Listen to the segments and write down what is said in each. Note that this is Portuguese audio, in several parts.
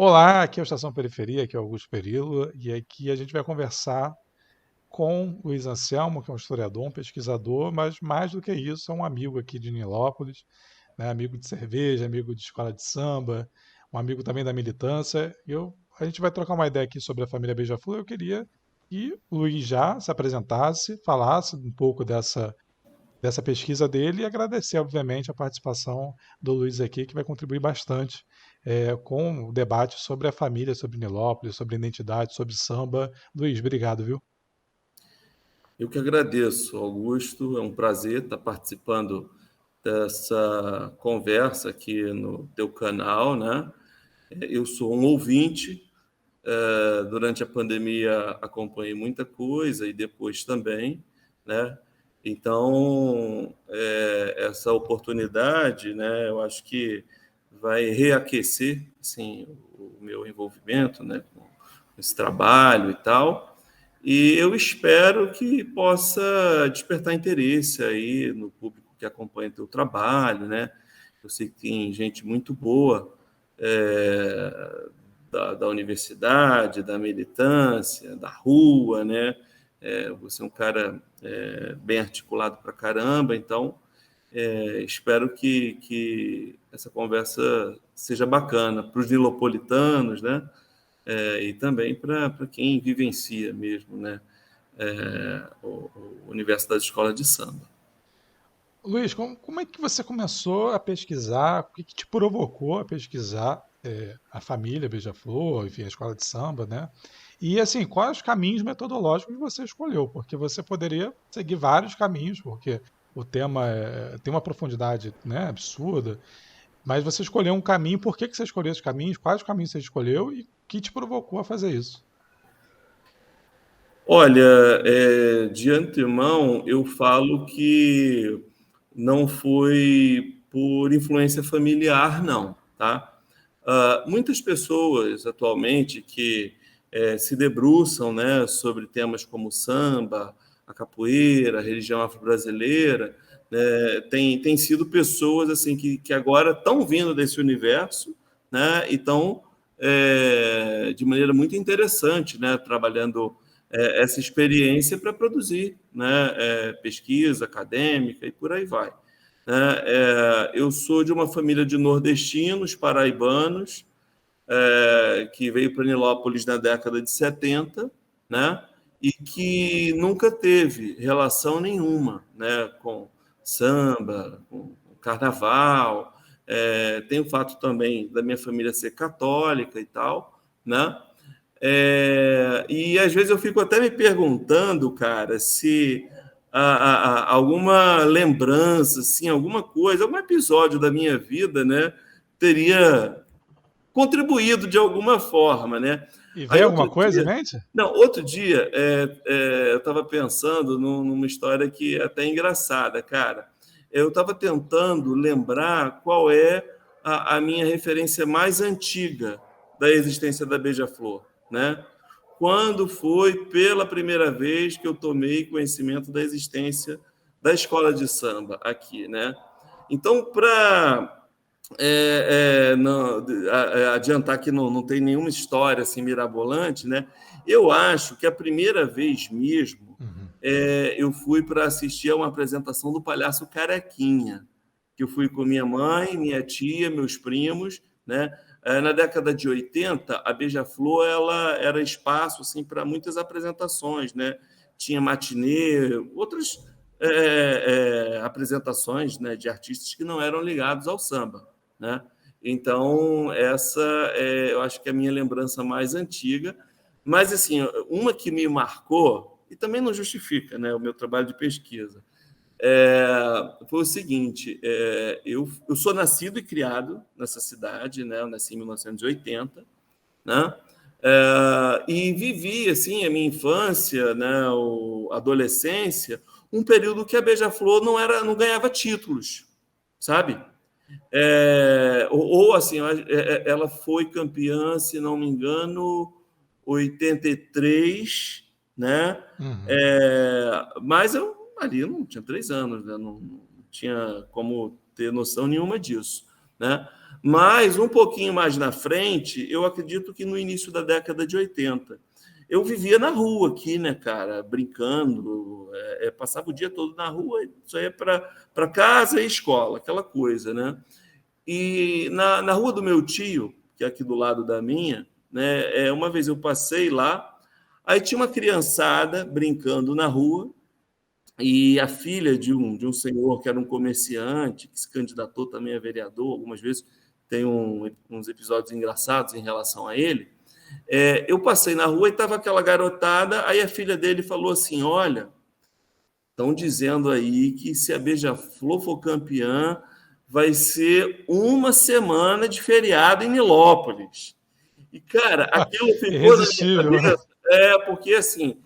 Olá, aqui é o Estação Periferia, aqui é o Augusto Perillo, e aqui a gente vai conversar com Luiz Anselmo, que é um historiador, um pesquisador, mas mais do que isso, é um amigo aqui de Nilópolis, né? Amigo de cerveja, amigo de escola de samba, um amigo também da militância. A gente vai trocar uma ideia aqui sobre a família Beija-Flor. Eu queria que o Luiz já se apresentasse, falasse um pouco dessa pesquisa dele e agradecer, obviamente, a participação do Luiz aqui, que vai contribuir bastante com o debate sobre a família, sobre Nilópolis, sobre identidade, sobre samba. Luiz, obrigado, viu? Eu que agradeço, Augusto. É um prazer estar participando dessa conversa aqui no teu canal, né? Eu sou um ouvinte. Durante a pandemia acompanhei muita coisa e depois também, né? Então, essa oportunidade, né? Eu acho que vai reaquecer, assim, o meu envolvimento, né? Com esse trabalho e tal. E eu espero que possa despertar interesse aí no público que acompanha o teu trabalho, né? Eu sei que tem gente muito boa da universidade, da militância, da rua, né? Você é um cara bem articulado para caramba, então espero que essa conversa seja bacana para os nilopolitanos, né? E também para quem vivencia mesmo, né? O universo das escolas de samba. Luiz, como é que você começou a pesquisar? O que, que te provocou a pesquisar a família Beija-Flor, enfim, a escola de samba, né? E assim, quais os caminhos metodológicos que você escolheu? Porque você poderia seguir vários caminhos, porque o tema tem uma profundidade, né, absurda. Mas você escolheu um caminho, por que que você escolheu esses caminhos? Quais caminhos você escolheu e o que te provocou a fazer isso? Olha, de antemão, eu falo que não foi por influência familiar, não, tá? Muitas pessoas atualmente que se debruçam, né, sobre temas como samba, a capoeira, a religião afro-brasileira, né, tem sido pessoas assim que agora estão vindo desse universo, né, e estão de maneira muito interessante, né, trabalhando essa experiência para produzir, né, pesquisa acadêmica e por aí vai. Né? Eu sou de uma família de nordestinos, paraibanos, que veio para Nilópolis na década de 70, né? E que nunca teve relação nenhuma, né, com samba, com carnaval. Tem o fato também da minha família ser católica e tal, né? E às vezes eu fico até me perguntando, cara, se alguma lembrança, assim, alguma coisa, algum episódio da minha vida, né, teria contribuído de alguma forma, né? E Aí vem alguma outro coisa em dia, mente? não, outro dia eu estava pensando numa história que é até engraçada, cara. Eu estava tentando lembrar qual é a minha referência mais antiga da existência da Beija-Flor, né? Quando foi pela primeira vez que eu tomei conhecimento da existência da escola de samba aqui, né? Então, para não, adiantar que não tem nenhuma história assim mirabolante, né? Eu acho que a primeira vez mesmo Uhum. eu fui para assistir a uma apresentação do Palhaço Carequinha, que eu fui com minha mãe, minha tia, meus primos, né? Na década de 80, a Beija-Flor ela era espaço assim para muitas apresentações, né? Tinha matinê, outras apresentações, né, de artistas que não eram ligados ao samba, né? Então, essa eu acho que é a minha lembrança mais antiga. Mas, assim, uma que me marcou, e também não justifica, né, o meu trabalho de pesquisa, foi o seguinte: eu sou nascido e criado nessa cidade, né? Eu nasci em 1980, né? E vivi assim a minha infância, né, adolescência, um período que a Beija-Flor não ganhava títulos, sabe? Ou assim, ela foi campeã, se não me engano, 83, né? Uhum. Mas eu ali não tinha 3 anos, né? Não tinha como ter noção nenhuma disso, né? Mas, um pouquinho mais na frente, eu acredito que no início da década de 80. Eu vivia na rua aqui, né, cara, brincando, passava o dia todo na rua, só ia para casa e escola, aquela coisa, né? E na rua do meu tio, que é aqui do lado da minha, né, uma vez eu passei lá, aí tinha uma criançada brincando na rua, e a filha de um senhor que era um comerciante, que se candidatou também a vereador, algumas vezes tem uns episódios engraçados em relação a ele. Eu passei na rua e estava aquela garotada, aí a filha dele falou assim: olha, estão dizendo aí que se a Beija-Flor for campeã, vai ser uma semana de feriado em Nilópolis. E, cara, aquilo ficou na minha Irresistível, né? cabeça, porque assim,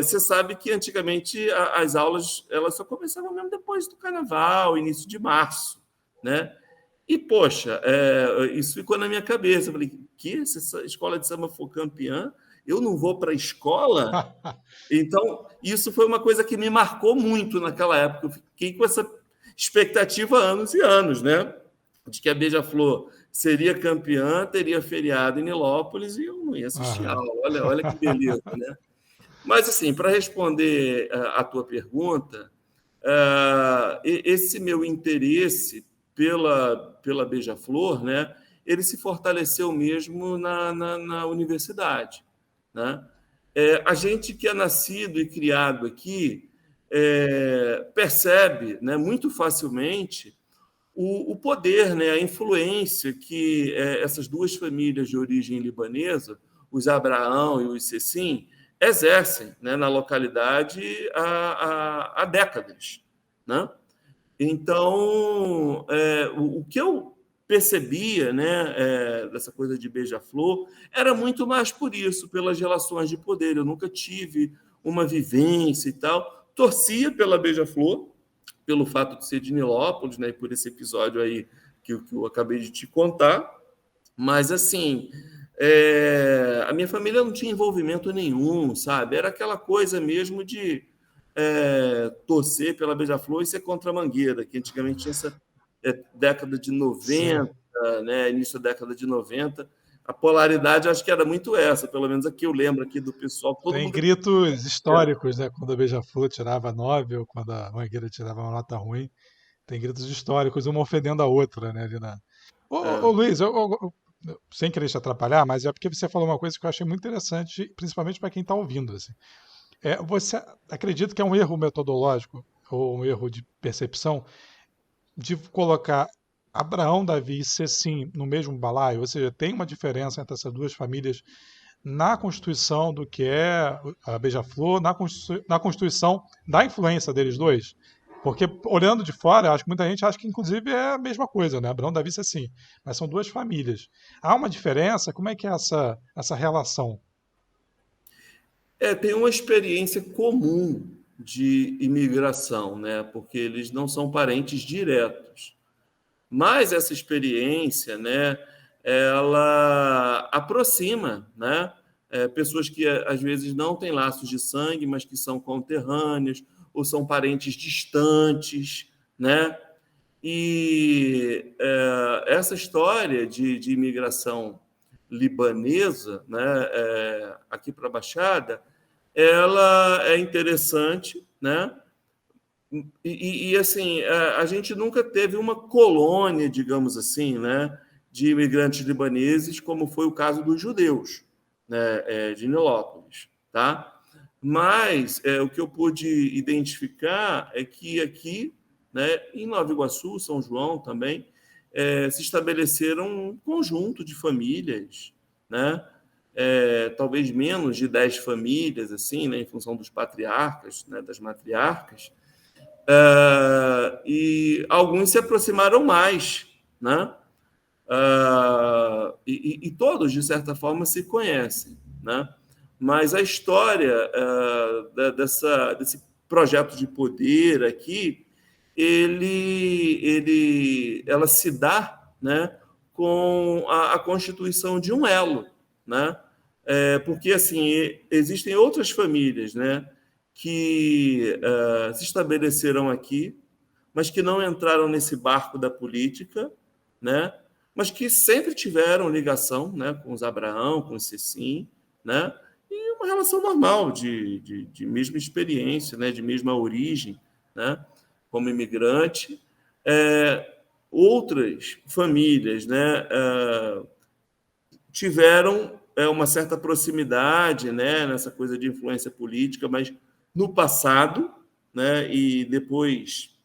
você sabe que antigamente as aulas elas só começavam mesmo depois do carnaval, início de março, né? E, poxa, isso ficou na minha cabeça. Eu falei, que se essa escola de samba for campeã, eu não vou para a escola? Então, isso foi uma coisa que me marcou muito naquela época. Eu fiquei com essa expectativa há anos e anos, né? De que a Beija-Flor seria campeã, teria feriado em Nilópolis e eu não ia assistir a Aham. aula. Olha que beleza, né? Mas, assim, para responder a tua pergunta, esse meu interesse pela Beija-Flor, né, ele se fortaleceu mesmo na universidade, né? A gente que é nascido e criado aqui percebe, né, muito facilmente o poder, né, a influência que essas duas famílias de origem libanesa, os Abraão e os Cecim, exercem, né, na localidade há décadas, né? Então, o que eu percebia, né, dessa coisa de beija-flor era muito mais por isso, pelas relações de poder. Eu nunca tive uma vivência e tal. Torcia pela beija-flor, pelo fato de ser de Nilópolis, né, e por esse episódio aí que eu acabei de te contar. Mas, assim, a minha família não tinha envolvimento nenhum, sabe? Era aquela coisa mesmo de torcer pela Beija-Flor e ser contra a Mangueira, que antigamente tinha essa década de Sim. 90, né, início da década de 90. A polaridade, acho que era muito essa, pelo menos aqui eu lembro aqui do pessoal, todo Tem mundo... gritos históricos, né? Quando a Beija-Flor tirava 9 ou quando a Mangueira tirava uma nota ruim. Tem gritos históricos, uma ofendendo a outra, né? Ali na... Ô, É, Luiz, sem querer te atrapalhar, mas é porque você falou uma coisa que eu achei muito interessante, principalmente para quem está ouvindo. Assim. Você acredita que é um erro metodológico ou um erro de percepção de colocar Abraão, Davi e Cecim no mesmo balaio? Ou seja, tem uma diferença entre essas duas famílias na constituição do que é a Beija-Flor, na constituição da influência deles dois? Porque olhando de fora, acho que muita gente acha que inclusive é a mesma coisa, né? Abraão, Davi e Cecim. Mas são duas famílias. Há uma diferença? Como é que é essa relação? tem uma experiência comum de imigração, né? Porque eles não são parentes diretos. Mas essa experiência, né, ela aproxima, né, pessoas que às vezes não têm laços de sangue, mas que são conterrâneos ou são parentes distantes, né? E essa história de imigração libanesa, né, aqui para a Baixada, ela é interessante, né? Assim, a gente nunca teve uma colônia, digamos assim, né, de imigrantes libaneses, como foi o caso dos judeus, né, de Nilópolis, tá? Mas o que eu pude identificar é que aqui, né, em Nova Iguaçu, São João também, se estabeleceram um conjunto de famílias, né? Talvez menos de 10 famílias, assim, né, em função dos patriarcas, né, das matriarcas, e alguns se aproximaram mais, né? E todos, de certa forma, se conhecem, né? Mas a história desse projeto de poder aqui, ela se dá, né, com a constituição de um elo, né? Porque assim existem outras famílias, né, que se estabeleceram aqui, mas que não entraram nesse barco da política, né? Mas que sempre tiveram ligação, né, com os Abraão, com os Cecim, né? E uma relação normal de mesma experiência, né, de mesma origem, né, como imigrante. Outras famílias, né, tiveram uma certa proximidade, né, nessa coisa de influência política, mas no passado, né, e depois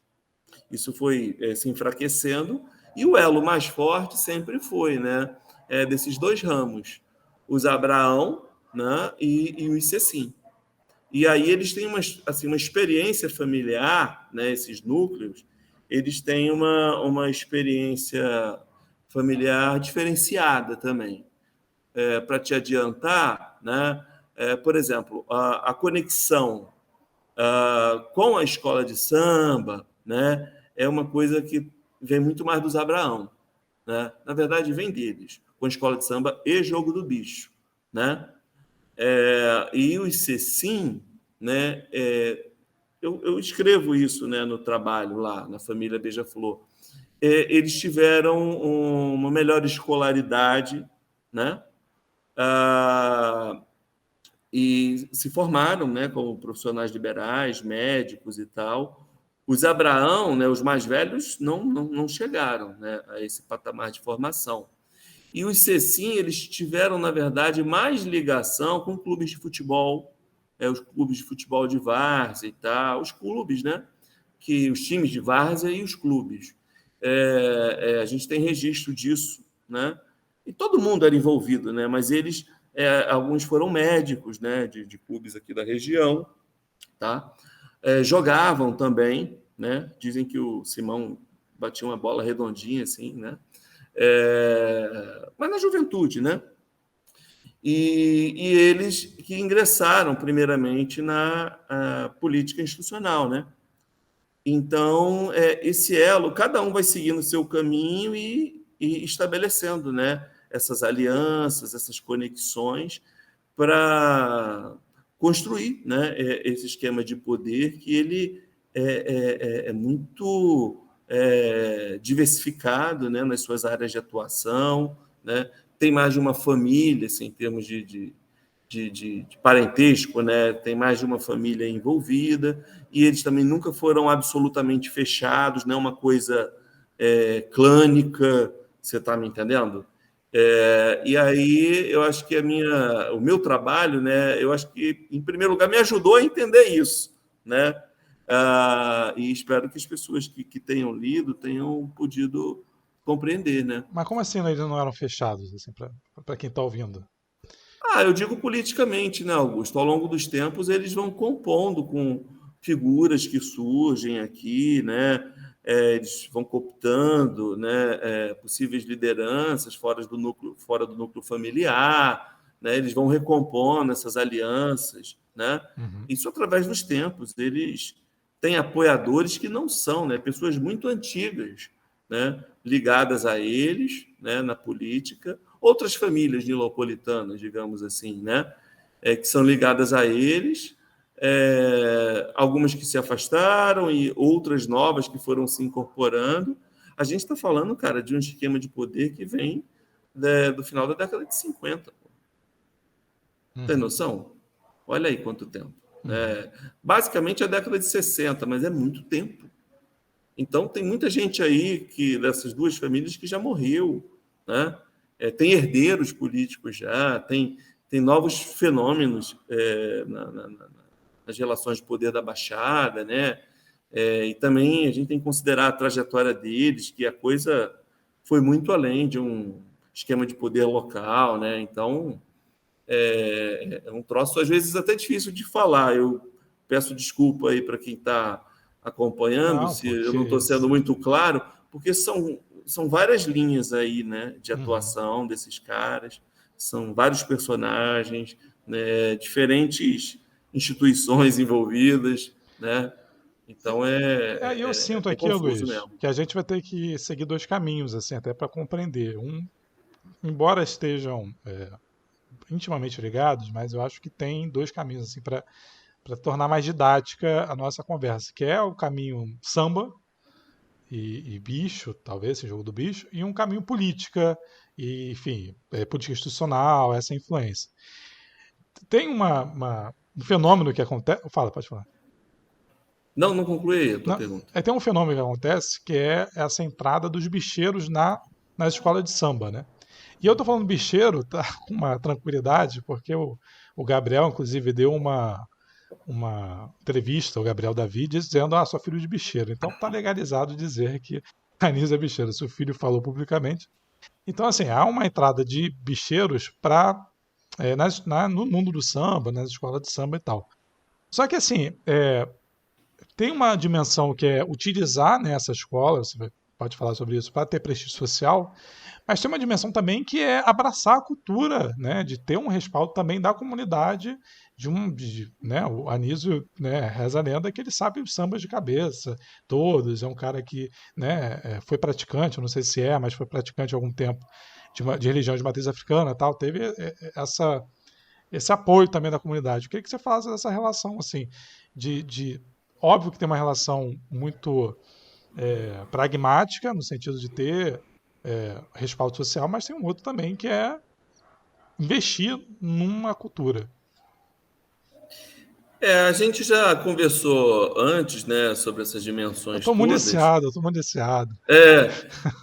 isso foi se enfraquecendo, e o elo mais forte sempre foi, né, desses dois ramos, os Abraão, né, e os Cecim. E aí eles têm assim, uma experiência familiar, né, esses núcleos, eles têm uma experiência familiar diferenciada também. Para te adiantar, né, por exemplo, a conexão com a escola de samba, né, é uma coisa que vem muito mais dos Abraão. Né? Na verdade, vem deles, com a escola de samba e jogo do bicho. Né? E os Cecim, né, eu escrevo isso, né, no trabalho lá, na família Beija-Flor. Eles tiveram uma melhor escolaridade, né? E se formaram, né, como profissionais liberais, médicos e tal. Os Abraão, né, os mais velhos, não chegaram, né, a esse patamar de formação. E os Cecim, eles tiveram, na verdade, mais ligação com clubes de futebol, os clubes de futebol de várzea e tal, os clubes, né, os times de várzea e os clubes. A gente tem registro disso, né? E todo mundo era envolvido, né? Mas eles, alguns foram médicos, né, de clubes aqui da região, tá? Jogavam também, né? Dizem que o Simão batia uma bola redondinha, assim, né? Mas na juventude, né? E eles que ingressaram primeiramente na política institucional, né? Então, esse elo, cada um vai seguindo o seu caminho e estabelecendo, né, essas alianças, essas conexões para construir, né, esse esquema de poder que ele é muito diversificado, né, nas suas áreas de atuação, né, tem mais de uma família, assim, em termos de parentesco, né? Tem mais de uma família envolvida, e eles também nunca foram absolutamente fechados, não é uma coisa clânica, você está me entendendo? E aí eu acho que o meu trabalho, né? Eu acho que, em primeiro lugar, me ajudou a entender isso, né? E espero que as pessoas que tenham lido tenham podido compreender, né? Mas como assim eles não eram fechados, assim, para quem está ouvindo? Eu digo politicamente, né, Augusto? Ao longo dos tempos, eles vão compondo com figuras que surgem aqui, né? Eles vão cooptando, né, possíveis lideranças fora do núcleo familiar, né? Eles vão recompondo essas alianças, né? Uhum. Isso através dos tempos. Eles têm apoiadores que não são, né, pessoas muito antigas, né, ligadas a eles, né, na política, outras famílias nilopolitanas, digamos assim, né, que são ligadas a eles, algumas que se afastaram e outras novas que foram se incorporando. A gente está falando, cara, de um esquema de poder que vem do final da década de 50. Tem Uhum. noção? Olha aí quanto tempo. Uhum. Basicamente a década de 60, mas é muito tempo. Então, tem muita gente aí dessas duas famílias que já morreu, né? Tem herdeiros políticos já, tem novos fenômenos nas relações de poder da Baixada, né? E também a gente tem que considerar a trajetória deles, que a coisa foi muito além de um esquema de poder local, né? Então, é um troço, às vezes, até difícil de falar. Eu peço desculpa aí para quem está acompanhando, Não, se pô, eu que não estou sendo isso. muito claro, porque são várias linhas aí, né, de Uhum. atuação desses caras, são vários personagens, né, diferentes instituições envolvidas, né? Então Eu é sinto bem aqui, ô confuso Luiz, mesmo. que a gente vai ter que seguir dois caminhos, assim, até para compreender. Embora estejam intimamente ligados, mas eu acho que tem dois caminhos, assim, para tornar mais didática a nossa conversa, que é o caminho samba e bicho, talvez, esse jogo do bicho, e um caminho política, e, enfim, política institucional, essa influência. Tem um fenômeno que acontece. Fala, pode falar. Não, não conclui aí a tua Não, pergunta. tem um fenômeno que acontece que é essa entrada dos bicheiros nas escolas de samba, né? E eu tô falando bicheiro, tá, com uma tranquilidade, porque o Gabriel, inclusive, deu uma entrevista, o Gabriel Davi, dizendo: sou filho de bicheiro. Então tá legalizado dizer que Anísio é bicheiro, se o filho falou publicamente. Então, assim, há uma entrada de bicheiros no mundo do samba, nas escolas de samba e tal. Só que, assim, tem uma dimensão que é utilizar, né, essa escola, você pode falar sobre isso, para ter prestígio social, mas tem uma dimensão também que é abraçar a cultura, né, de ter um respaldo também da comunidade, né, o Anísio, né, reza a lenda que ele sabe os sambas de cabeça, todos, é um cara que, né, foi praticante, eu não sei se mas foi praticante há algum tempo de religião de matriz africana, tal, teve esse apoio também da comunidade. Eu queria que você falasse dessa relação, assim, de óbvio que tem uma relação muito pragmática, no sentido de ter respaldo social, mas tem um outro também que é investir numa cultura. A gente já conversou antes, né, sobre essas Eu dimensões estou todas. municiado, eu estou municiado.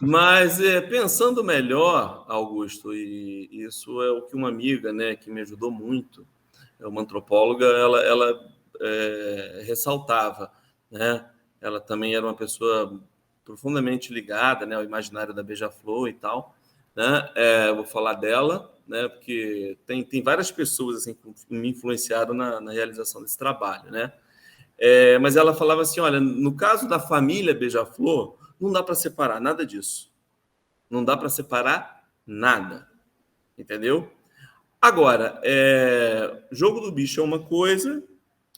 Mas pensando melhor, Augusto, e isso é o que uma amiga, né, que me ajudou muito, é uma antropóloga, ela ressaltava, né? Ela também era uma pessoa profundamente ligada, né, ao imaginário da Beija-Flor e tal, né? Vou falar dela, né, porque tem várias pessoas assim que me influenciaram na realização desse trabalho, né? Mas ela falava assim, olha, no caso da família Beija-Flor, não dá para separar nada disso. Não dá para separar nada, entendeu? Agora, jogo do bicho é uma coisa,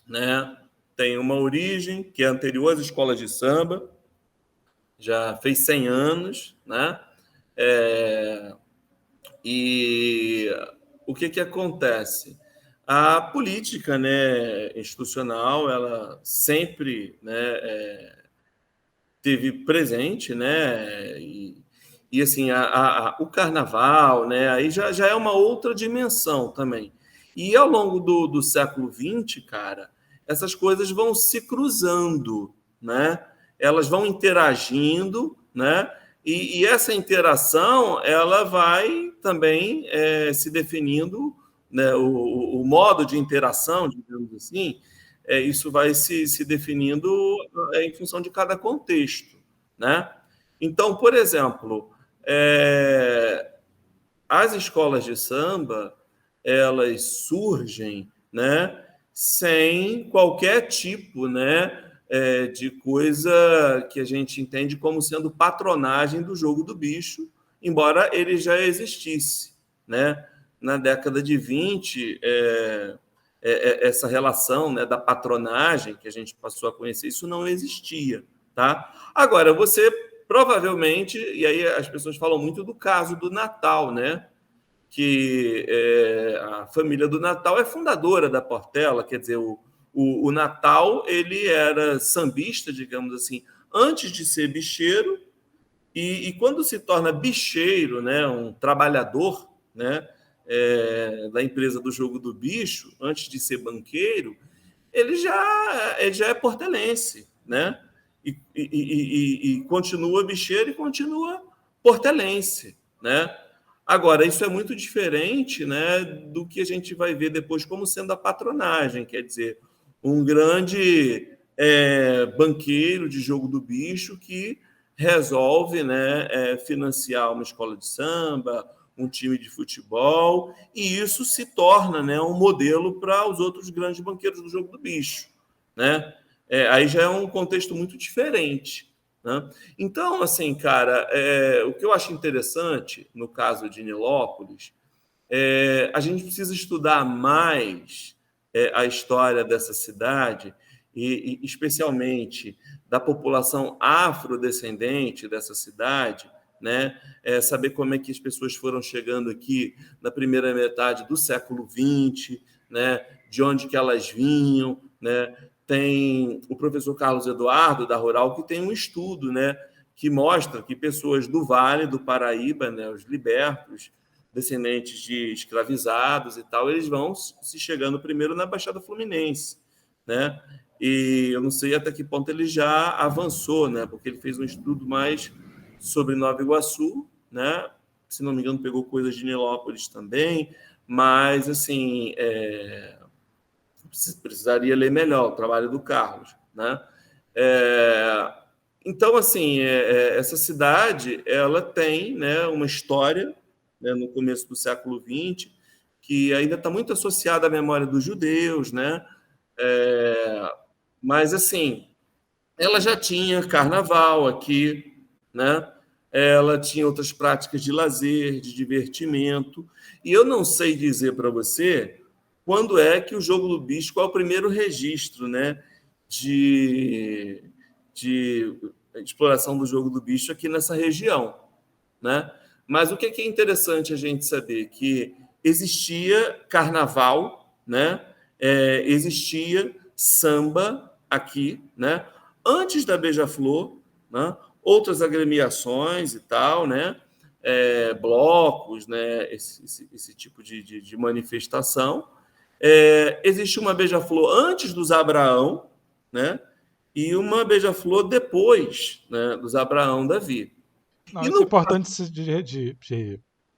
né? Tem uma origem que é anterior às escolas de samba, já fez 100 anos, né? E o que acontece? A política, né, institucional, ela sempre, né, teve presente, né, e assim, o carnaval, né, aí já é uma outra dimensão também. E ao longo do século XX, cara, essas coisas vão se cruzando, né? Elas vão interagindo, né? E essa interação, ela vai também se definindo, né? O modo de interação, digamos assim, isso vai se definindo em função de cada contexto, né? Então, por exemplo, as escolas de samba, elas surgem, né, sem qualquer tipo, né, de coisa que a gente entende como sendo patronagem do jogo do bicho, embora ele já existisse, né? Na década de 20, essa relação, né, da patronagem que a gente passou a conhecer, isso não existia, tá? Agora, você provavelmente, e aí as pessoas falam muito do caso do Natal, né? Que a família do Natal é fundadora da Portela, quer dizer, o Natal ele era sambista, digamos assim, antes de ser bicheiro, e quando se torna bicheiro, né, um trabalhador, né, da empresa do jogo do bicho, antes de ser banqueiro, ele já é portelense, né? E continua bicheiro e continua portelense, né? Agora, isso é muito diferente, né, do que a gente vai ver depois como sendo a patronagem, quer dizer, um grande banqueiro de jogo do bicho que resolve, né, financiar uma escola de samba, um time de futebol, e isso se torna, né, um modelo para os outros grandes banqueiros do jogo do bicho, né? Aí já é um contexto muito diferente, né? Então, assim, cara, o que eu acho interessante no caso de Nilópolis, a gente precisa estudar mais a história dessa cidade e especialmente da população afrodescendente dessa cidade, né? Saber como é que as pessoas foram chegando aqui na primeira metade do século XX, né? De onde que elas vinham, né? Tem o professor Carlos Eduardo, da Rural, que tem um estudo, né, que mostra que pessoas do Vale do Paraíba, né, os libertos, descendentes de escravizados e tal, eles vão se chegando primeiro na Baixada Fluminense, né? E eu não sei até que ponto ele já avançou, né? Porque ele fez um estudo mais sobre Nova Iguaçu, né? Se não me engano, pegou coisas de Nilópolis também, mas assim, precisaria ler melhor o trabalho do Carlos, né? É, então, assim, essa cidade ela tem, né, uma história, né, no começo do século XX que ainda está muito associada à memória dos judeus, né? É, mas, assim, ela já tinha carnaval aqui, né? Ela tinha outras práticas de lazer, de divertimento. E eu não sei dizer para você quando é que o Jogo do Bicho, qual é o primeiro registro, né, de, de exploração do Jogo do Bicho aqui nessa região, né? Mas o que é interessante a gente saber que existia carnaval, né? Existia samba aqui, né? Antes da Beija-Flor, né? Outras agremiações e tal, né? Blocos, né? Esse tipo de manifestação. Existe uma Beija-Flor antes dos Abraão, né? E uma Beija-Flor depois, né, dos Abraão Davi. Não, E isso é no importante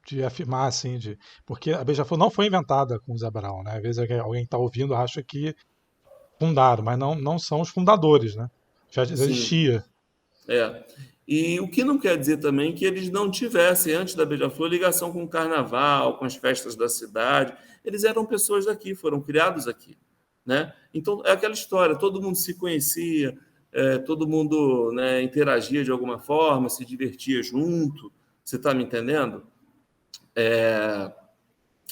de afirmar, assim, porque a Beija-Flor não foi inventada com os Abraão, né? Às vezes alguém está ouvindo acha que fundaram, mas não são os fundadores, né? Já sim, existia. é. E o que não quer dizer também que eles não tivessem, antes da Beija-Flor, ligação com o carnaval, com as festas da cidade. Eles eram pessoas daqui, foram criados aqui, né? Então, é aquela história, todo mundo se conhecia, todo mundo, né, interagia de alguma forma, se divertia junto. Você está me entendendo?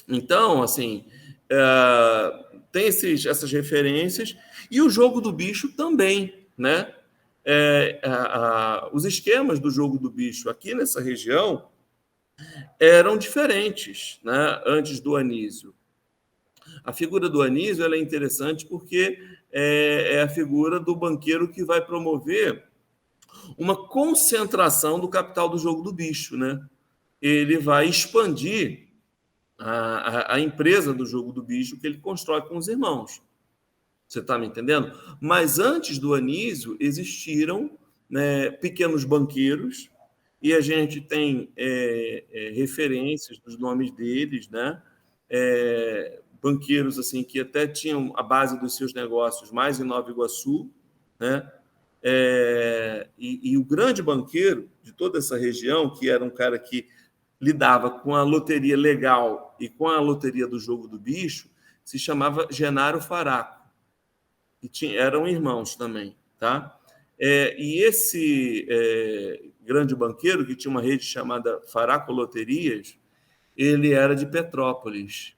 Então, assim, tem essas referências e o jogo do bicho também, né? Os esquemas do jogo do bicho aqui nessa região eram diferentes, né? Antes do Anísio. A figura do Anísio ela é interessante porque é a figura do banqueiro que vai promover uma concentração do capital do jogo do bicho, né? Ele vai expandir a empresa do jogo do bicho que ele constrói com os irmãos. Você está me entendendo? Mas antes do Anísio existiram, né, pequenos banqueiros e a gente tem referências dos nomes deles, né? Banqueiros assim que até tinham a base dos seus negócios mais em Nova Iguaçu, né? E o grande banqueiro de toda essa região, que era um cara que lidava com a loteria legal e com a loteria do jogo do bicho, se chamava Genaro Faraco. E eram irmãos também, tá? E esse grande banqueiro, que tinha uma rede chamada Faraco Loterias, ele era de Petrópolis,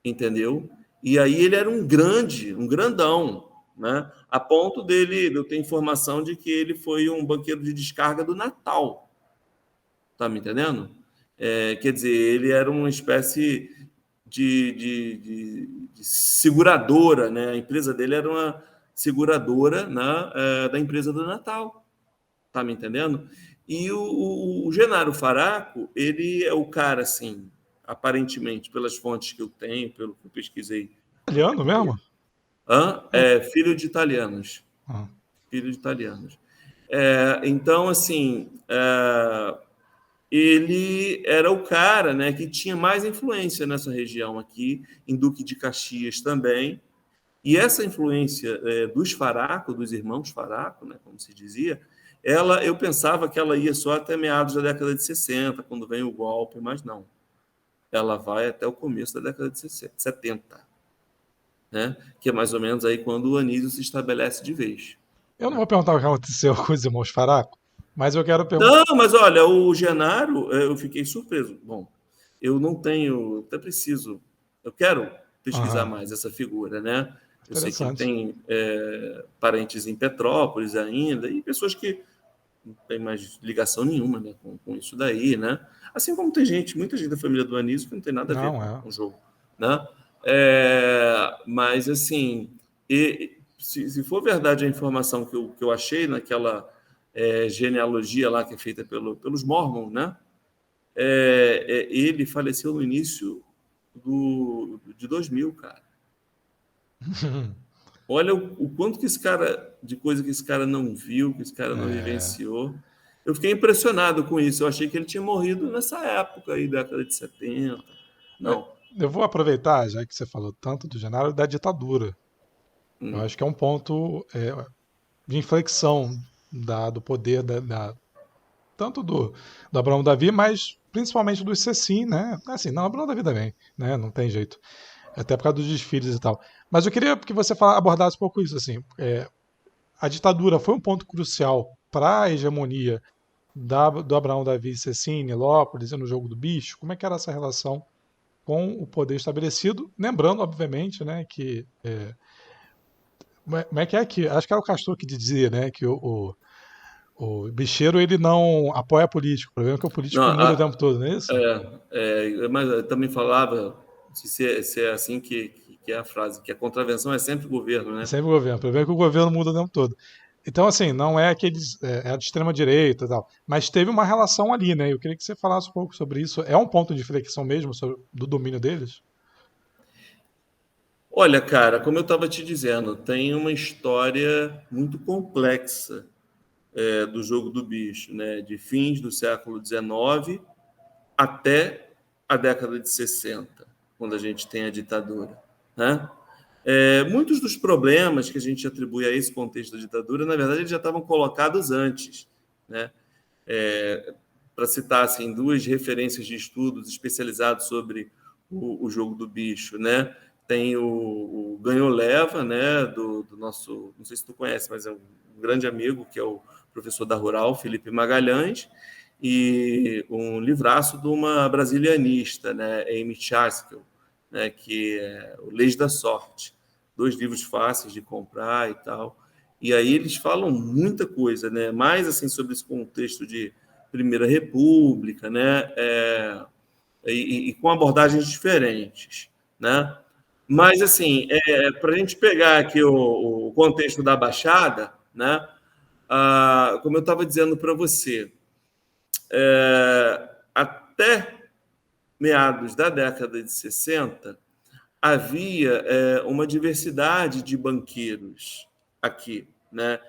entendeu? E aí ele era um grandão, né? A ponto dele, eu tenho informação de que ele foi um banqueiro de descarga do Natal, tá me entendendo? Quer dizer, ele era uma espécie de seguradora, né? A empresa dele era uma seguradora, né, da empresa do Natal, tá me entendendo? E o Genaro Faraco, ele é o cara, assim, aparentemente, pelas fontes que eu tenho, pelo que eu pesquisei Italiano aqui, mesmo? filho de italianos, Ah, filho de italianos. Então, assim, ele era o cara, né, que tinha mais influência nessa região aqui, em Duque de Caxias também. E essa influência dos Faraco, dos irmãos Faraco, né, como se dizia, eu pensava que ela ia só até meados da década de 60, quando vem o golpe, mas não. Ela vai até o começo da década de 70, né, que é mais ou menos aí quando o Anísio se estabelece de vez. eu não vou perguntar o que aconteceu com os irmãos Faraco, mas eu quero perguntar. Não, mas olha, o Genaro, eu fiquei surpreso. Bom, eu não tenho, até preciso, eu quero pesquisar Aham, mais essa figura, né? Eu sei que ele interessante. tem parentes em Petrópolis ainda, e pessoas que não têm mais ligação nenhuma, né, com isso daí, né? Assim como tem gente, muita gente da família do Anísio que não tem nada a ver Não, com é. o jogo, né? Mas, assim, se for verdade a informação que eu achei naquela genealogia lá que é feita pelos Mormons, né? Ele faleceu no início de 2000, cara. Olha o quanto que esse cara, de coisa que esse cara não viu, que esse cara não É, vivenciou. Eu fiquei impressionado com isso. Eu achei que ele tinha morrido nessa época aí, década de 70. Não. eu vou aproveitar, já que você falou tanto do Genaro, da ditadura. Eu Hum. acho que é um ponto de inflexão do poder tanto do Abraão Davi, mas principalmente do Cecim, né? Assim, não, Abraão Davi também, né? Não tem jeito. Até por causa dos desfiles e tal. Mas eu queria que você abordasse um pouco isso, assim. A ditadura foi um ponto crucial para a hegemonia do Abraão Davi e Cecim, Nilópolis e no Jogo do Bicho. Como é que era essa relação com o poder estabelecido? Lembrando, obviamente, né, que como é que é que acho que era o Castor que dizia, né, que o bicheiro ele não apoia político. O problema é que o Não, político muda o tempo todo, não é isso? mas eu também falava, se é assim que é a frase, que a contravenção é sempre o governo, É né? sempre o governo. O problema é que o governo muda o tempo todo. Então, assim, não é aqueles. É de extrema direita e tal. Mas teve uma relação ali, né? Eu queria que você falasse um pouco sobre isso. É um ponto de flexão mesmo do domínio deles? Olha, cara, como eu estava te dizendo, tem uma história muito complexa do jogo do bicho, né? De fins do século XIX até a década de 60, quando a gente tem a ditadura, né? Muitos dos problemas que a gente atribui a esse contexto da ditadura, na verdade, eles já estavam colocados antes, né? Para citar assim, duas referências de estudos especializados sobre o jogo do bicho, né? Tem o Ganhou Leva, né? Do nosso, não sei se tu conhece, mas é um grande amigo que é o professor da Rural, Felipe Magalhães, e um livraço de uma brasilianista, né? Amy Chaskill, né? Que é o Leis da Sorte. 2 livros fáceis de comprar e tal. E aí eles falam muita coisa, né? Mais assim sobre esse contexto de Primeira República, né? E com abordagens diferentes, né? Mas assim, para a gente pegar aqui o contexto da Baixada, né? Como eu estava dizendo para você, até meados da década de 60, havia uma diversidade de banqueiros aqui, né,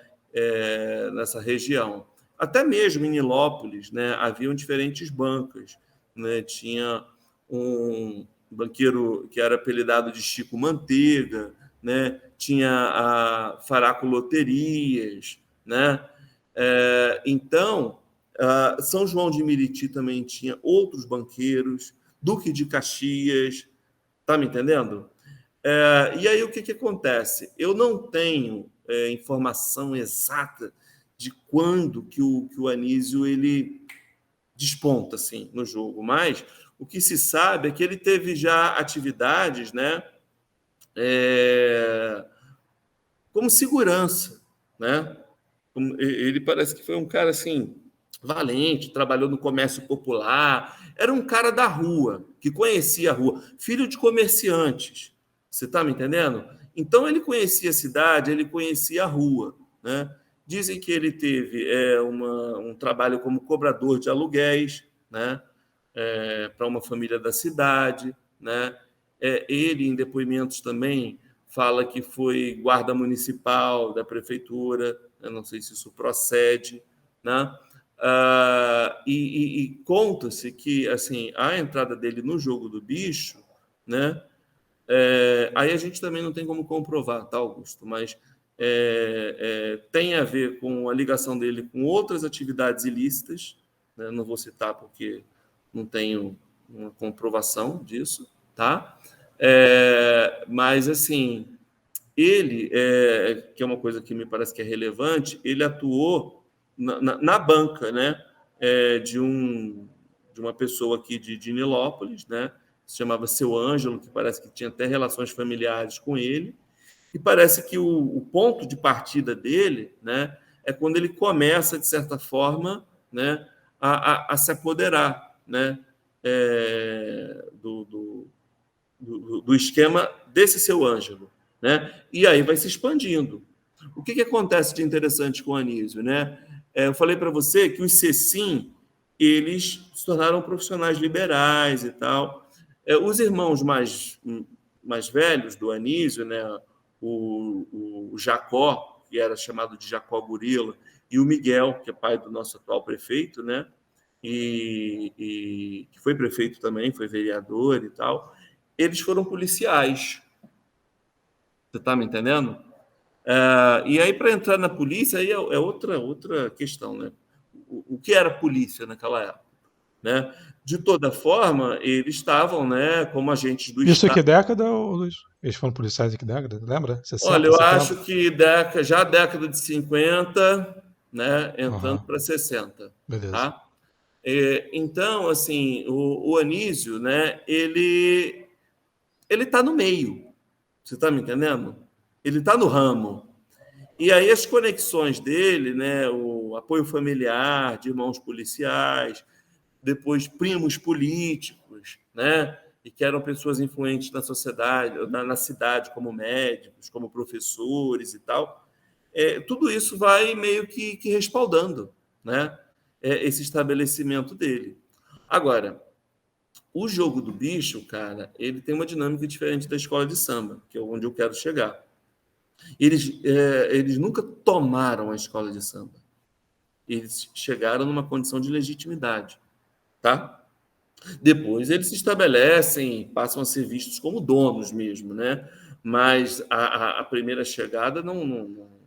nessa região. Até mesmo em Nilópolis, né, haviam diferentes bancas. Né, tinha um banqueiro que era apelidado de Chico Manteiga, né, tinha a Faraco Loterias. Né, então, São João de Meriti também tinha outros banqueiros, Duque de Caxias. Tá me entendendo? E aí o que acontece? Eu não tenho informação exata de quando que o Anísio ele desponta assim no jogo, mas o que se sabe é que ele teve já atividades, né, como segurança, né? Ele parece que foi um cara assim valente, trabalhou no comércio popular, era um cara da rua, que conhecia a rua, filho de comerciantes. Você está me entendendo? Então ele conhecia a cidade, ele conhecia a rua, né? Dizem que ele teve um trabalho como cobrador de aluguéis, né? Para uma família da cidade, né? Ele, em depoimentos também, fala que foi guarda municipal da prefeitura, eu não sei se isso procede, né? E conta-se que assim a entrada dele no jogo do bicho, né? Aí a gente também não tem como comprovar, tá, Augusto? Mas tem a ver com a ligação dele com outras atividades ilícitas, né? Não vou citar porque não tenho uma comprovação disso, tá? Mas assim, ele, que é uma coisa que me parece que é relevante, ele atuou na banca, né? De uma pessoa aqui de Nilópolis, né? Se chamava Seu Ângelo, que parece que tinha até relações familiares com ele, e parece que o ponto de partida dele, né, é quando ele começa, de certa forma, né, a se apoderar, né, do esquema desse Seu Ângelo. Né? E aí vai se expandindo. O que acontece de interessante com o Anísio? Né? Eu falei para você que os CECIM, eles se tornaram profissionais liberais e tal. Os irmãos mais velhos do Anísio, né, o Jacó, que era chamado de Jacó Gorila, e o Miguel, que é pai do nosso atual prefeito, né, e que foi prefeito também, foi vereador e tal, eles foram policiais. Você está me entendendo? E aí, para entrar na polícia, aí é outra questão, né? O que era polícia naquela época? Né? De toda forma, eles estavam, né, como agentes do Isso em que Estado. década, Luiz? Eles foram policiais em que década? Lembra? Olha, 60, eu 70? acho que já década de 50, né, entrando Aham, para 60, beleza. tá? Então, assim, o Anísio, né, ele está no meio, você está me entendendo? Ele está no ramo. E aí as conexões dele, né, o apoio familiar de irmãos policiais, depois primos políticos, né, e que eram pessoas influentes na sociedade, na cidade, como médicos, como professores e tal, tudo isso vai meio que respaldando, né, esse estabelecimento dele. Agora, o jogo do bicho, cara, ele tem uma dinâmica diferente da escola de samba, que é onde eu quero chegar. Eles nunca tomaram a escola de samba. Eles chegaram numa condição de legitimidade, tá? Depois eles se estabelecem, passam a ser vistos como donos mesmo, né? Mas a primeira chegada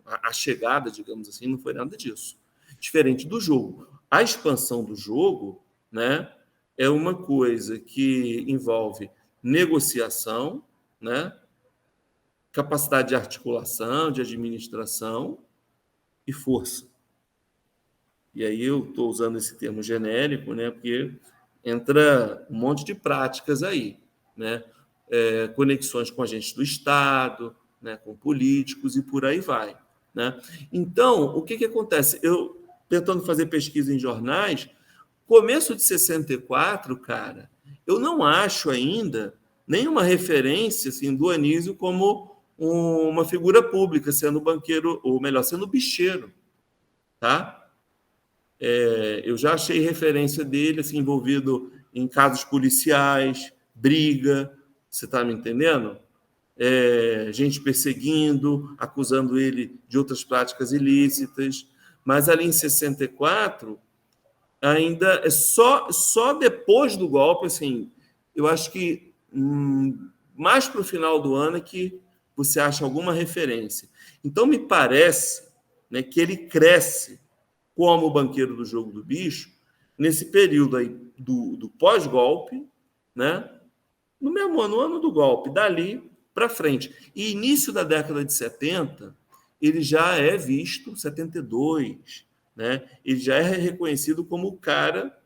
a chegada, digamos assim, não foi nada disso. Diferente do jogo. A expansão do jogo, né, é uma coisa que envolve negociação, né, capacidade de articulação, de administração e força. E aí eu estou usando esse termo genérico, né, porque entra um monte de práticas aí, né? Conexões com agentes do Estado, né, com políticos e por aí vai. Né? Então, o que acontece? Eu, tentando fazer pesquisa em jornais, começo de 64, cara, eu não acho ainda nenhuma referência assim, do Anísio como uma figura pública, sendo banqueiro, ou melhor, sendo bicheiro. Tá? Eu já achei referência dele assim, envolvido em casos policiais, briga, você está me entendendo? Gente perseguindo, acusando ele de outras práticas ilícitas, mas ali em 64, ainda é só depois do golpe, assim, eu acho que mais para o final do ano é que você acha alguma referência. Então, me parece, né, que ele cresce como banqueiro do jogo do bicho, nesse período aí do pós-golpe, né? No mesmo ano, no ano do golpe, dali para frente. E início da década de 70, ele já é visto, 72, né? Ele já é reconhecido como o cara,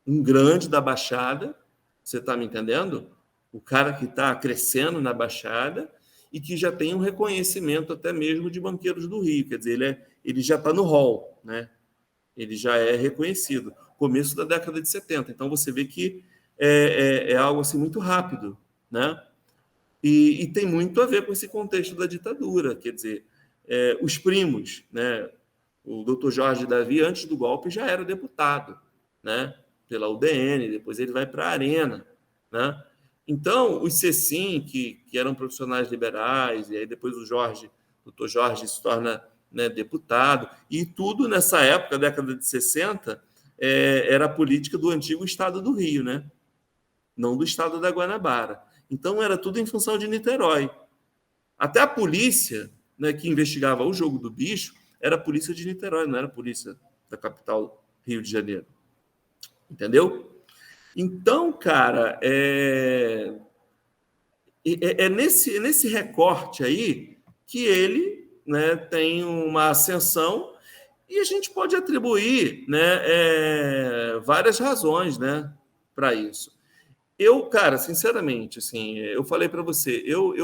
um grande da Baixada, você está me entendendo? O cara que está crescendo na Baixada e que já tem um reconhecimento até mesmo de banqueiros do Rio, quer dizer, ele já está no hall, né? Ele já é reconhecido. Começo da década de 70. Então, você vê que é algo assim muito rápido, né? E tem muito a ver com esse contexto da ditadura. Quer dizer, os primos, né? O doutor Jorge Davi, antes do golpe, já era deputado, né? Pela UDN, depois ele vai para a Arena, né? Então, os CECIM, que eram profissionais liberais, e aí depois o doutor Jorge se torna, né, deputado, e tudo nessa época, década de 60, era a política do antigo Estado do Rio, né? Não do Estado da Guanabara. Então, era tudo em função de Niterói. Até a polícia, né, que investigava o jogo do bicho era a polícia de Niterói, não era a polícia da capital Rio de Janeiro. Entendeu? Então, cara, nesse recorte aí que ele, né, tem uma ascensão e a gente pode atribuir, né, várias razões, né, para isso. Eu, cara, sinceramente, assim, eu falei para você, eu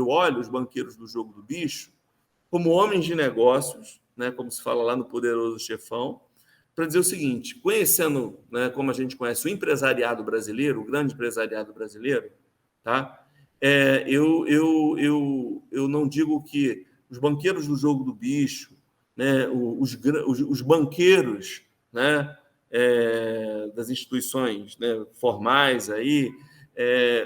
olho os banqueiros do jogo do bicho como homens de negócios, né, como se fala lá no Poderoso Chefão, para dizer o seguinte: conhecendo, né, como a gente conhece o empresariado brasileiro, o grande empresariado brasileiro, tá? Eu não digo que os banqueiros do jogo do bicho, né, os banqueiros, né, das instituições, né, formais aí,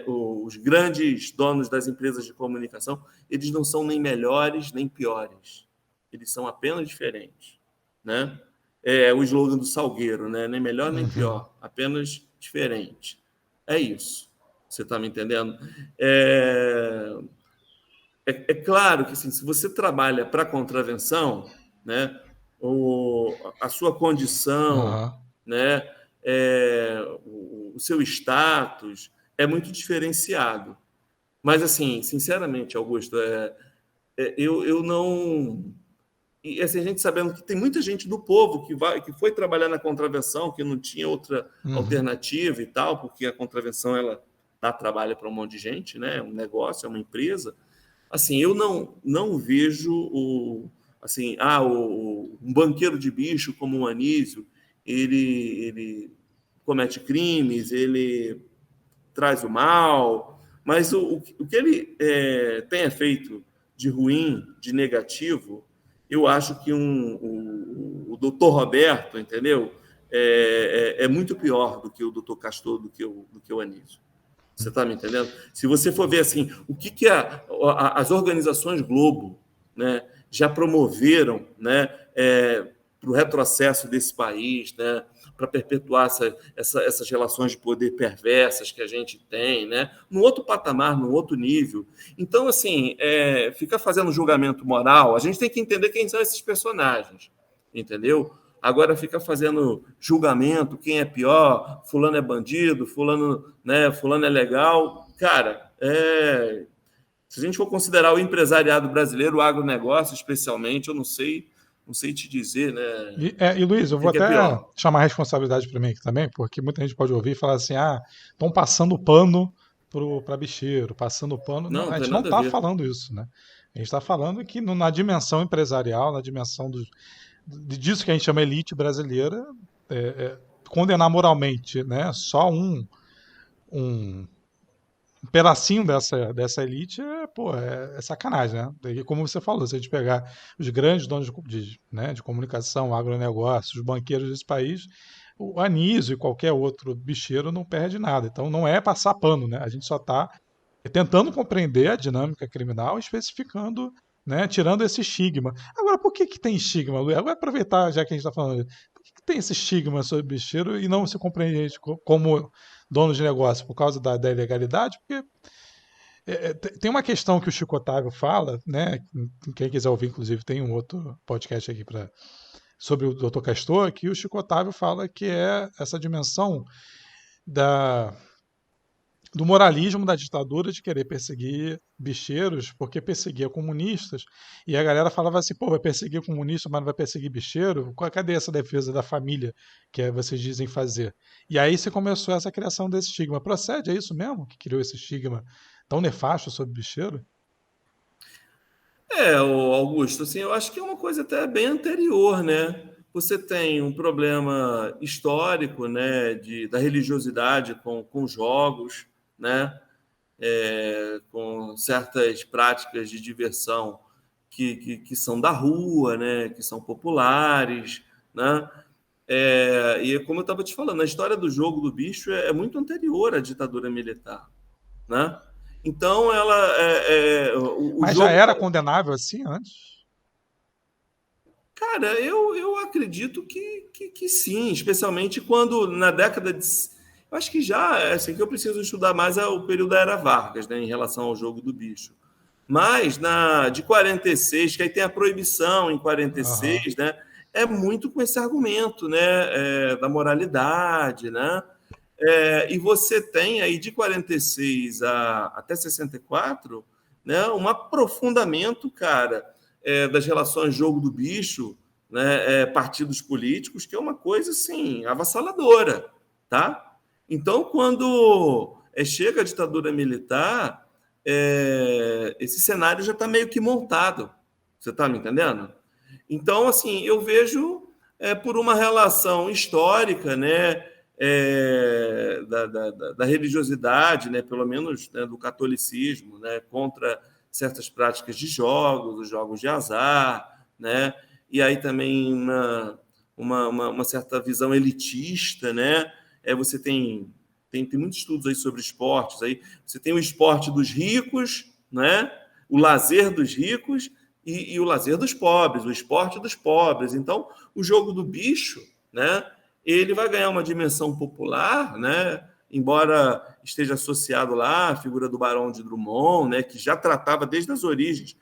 os grandes donos das empresas de comunicação, eles não são nem melhores nem piores, eles são apenas diferentes, né? É o slogan do Salgueiro, né? Nem melhor nem Uhum. pior, apenas diferente. É isso. Você está me entendendo? É claro que assim, se você trabalha para contravenção, né, a sua condição, Aham. né, o seu status é muito diferenciado. Mas, assim, sinceramente, Augusto, eu não. E assim, a gente sabendo que tem muita gente do povo que foi trabalhar na contravenção, que não tinha outra Uhum. alternativa e tal, porque a contravenção ela dá trabalho para um monte de gente, né? É um negócio, é uma empresa. Assim, eu não vejo um banqueiro de bicho como o Anísio, ele comete crimes, ele traz o mal, mas o que ele tenha feito de ruim, de negativo, eu acho que o doutor Roberto, entendeu? É muito pior do que o doutor Castor, do que o Anísio. Você está me entendendo? Se você for ver assim, o que as organizações Globo, né, já promoveram, né, para o retrocesso desse país, né, para perpetuar essas relações de poder perversas que a gente tem, né, num outro patamar, num outro nível. Então, assim, ficar fazendo julgamento moral, a gente tem que entender quem são esses personagens, entendeu? Agora fica fazendo julgamento, quem é pior, fulano é bandido, fulano, né, fulano é legal. Cara, se a gente for considerar o empresariado brasileiro, o agronegócio especialmente, eu não sei te dizer, né, E Luiz, eu o vou que é até pior. chamar a responsabilidade para mim aqui também, porque muita gente pode ouvir e falar assim: ah, estão passando pano para bicheiro, passando pano. Não, Não, a não tem gente não nada a está ver. falando isso, né? A gente está falando que na dimensão empresarial, na dimensão disso que a gente chama elite brasileira, é, é, condenar moralmente, né, só um pedacinho dessa elite é sacanagem, né? E como você falou, se a gente pegar os grandes donos né, de comunicação, agronegócio, os banqueiros desse país, o Anísio e qualquer outro bicheiro não perde nada. Então não é passar pano, né? A gente só está tentando compreender a dinâmica criminal, especificando, né, tirando esse estigma. Agora, por que tem estigma, Luiz? Agora aproveitar, já que a gente está falando, por que tem esse estigma sobre bicheiro e não se compreende como dono de negócio por causa da ilegalidade? Porque tem uma questão que o Chico Otávio fala, né? Quem quiser ouvir, inclusive, tem um outro podcast aqui sobre o Dr. Castor, que o Chico Otávio fala que é essa dimensão da, do moralismo da ditadura de querer perseguir bicheiros, porque perseguia comunistas, e a galera falava assim, pô, vai perseguir comunista, mas não vai perseguir bicheiro? Cadê essa defesa da família que vocês dizem fazer? E aí se começou essa criação desse estigma. Procede, é isso mesmo que criou esse estigma tão nefasto sobre bicheiro? O Augusto, assim, eu acho que é uma coisa até bem anterior, né? Você tem um problema histórico, né, da religiosidade com jogos, né? Com certas práticas de diversão que são da rua, né, que são populares, né? E como eu estava te falando, a história do jogo do bicho é muito anterior à ditadura militar, né? Então, o Mas já jogo. era condenável assim antes? Cara, eu acredito que sim, especialmente quando na década de. Eu acho que já, assim, que eu preciso estudar mais é o período da Era Vargas, né, em relação ao jogo do bicho. Mas de 46, que aí tem a proibição em Aham. 46, né, é muito com esse argumento, né, da moralidade, né? E você tem aí de 46 até 64, né, um aprofundamento, cara, das relações jogo do bicho, né, partidos políticos, que é uma coisa assim avassaladora, tá? Então, quando chega a ditadura militar, esse cenário já está meio que montado. Você está me entendendo? Então, assim, eu vejo por uma relação histórica, né, da religiosidade, né, pelo menos, né, do catolicismo, né, contra certas práticas de jogos, os jogos de azar, né, e aí também uma certa visão elitista, né? Você tem muitos estudos aí sobre esportes. Aí você tem o esporte dos ricos, né? O lazer dos ricos e o lazer dos pobres, o esporte dos pobres. Então, o jogo do bicho, né? Ele vai ganhar uma dimensão popular, né? Embora esteja associado lá à figura do Barão de Drummond, né? Que já tratava desde as origens,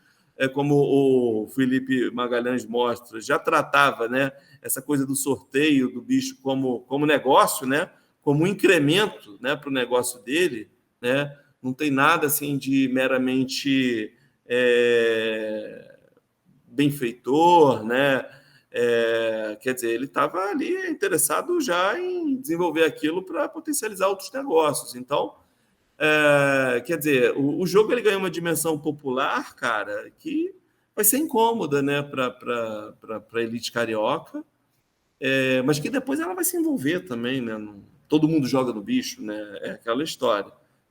como o Felipe Magalhães mostra, já tratava, né? Essa coisa do sorteio do bicho como negócio, né? Como um incremento, né, para o negócio dele, né? Não tem nada assim de meramente benfeitor, né? Quer dizer, ele estava ali interessado já em desenvolver aquilo para potencializar outros negócios. Então, quer dizer, o jogo ele ganha uma dimensão popular, cara, que vai ser incômoda, né, para a elite carioca, mas que depois ela vai se envolver também, né? Todo mundo joga no bicho, né? É aquela história,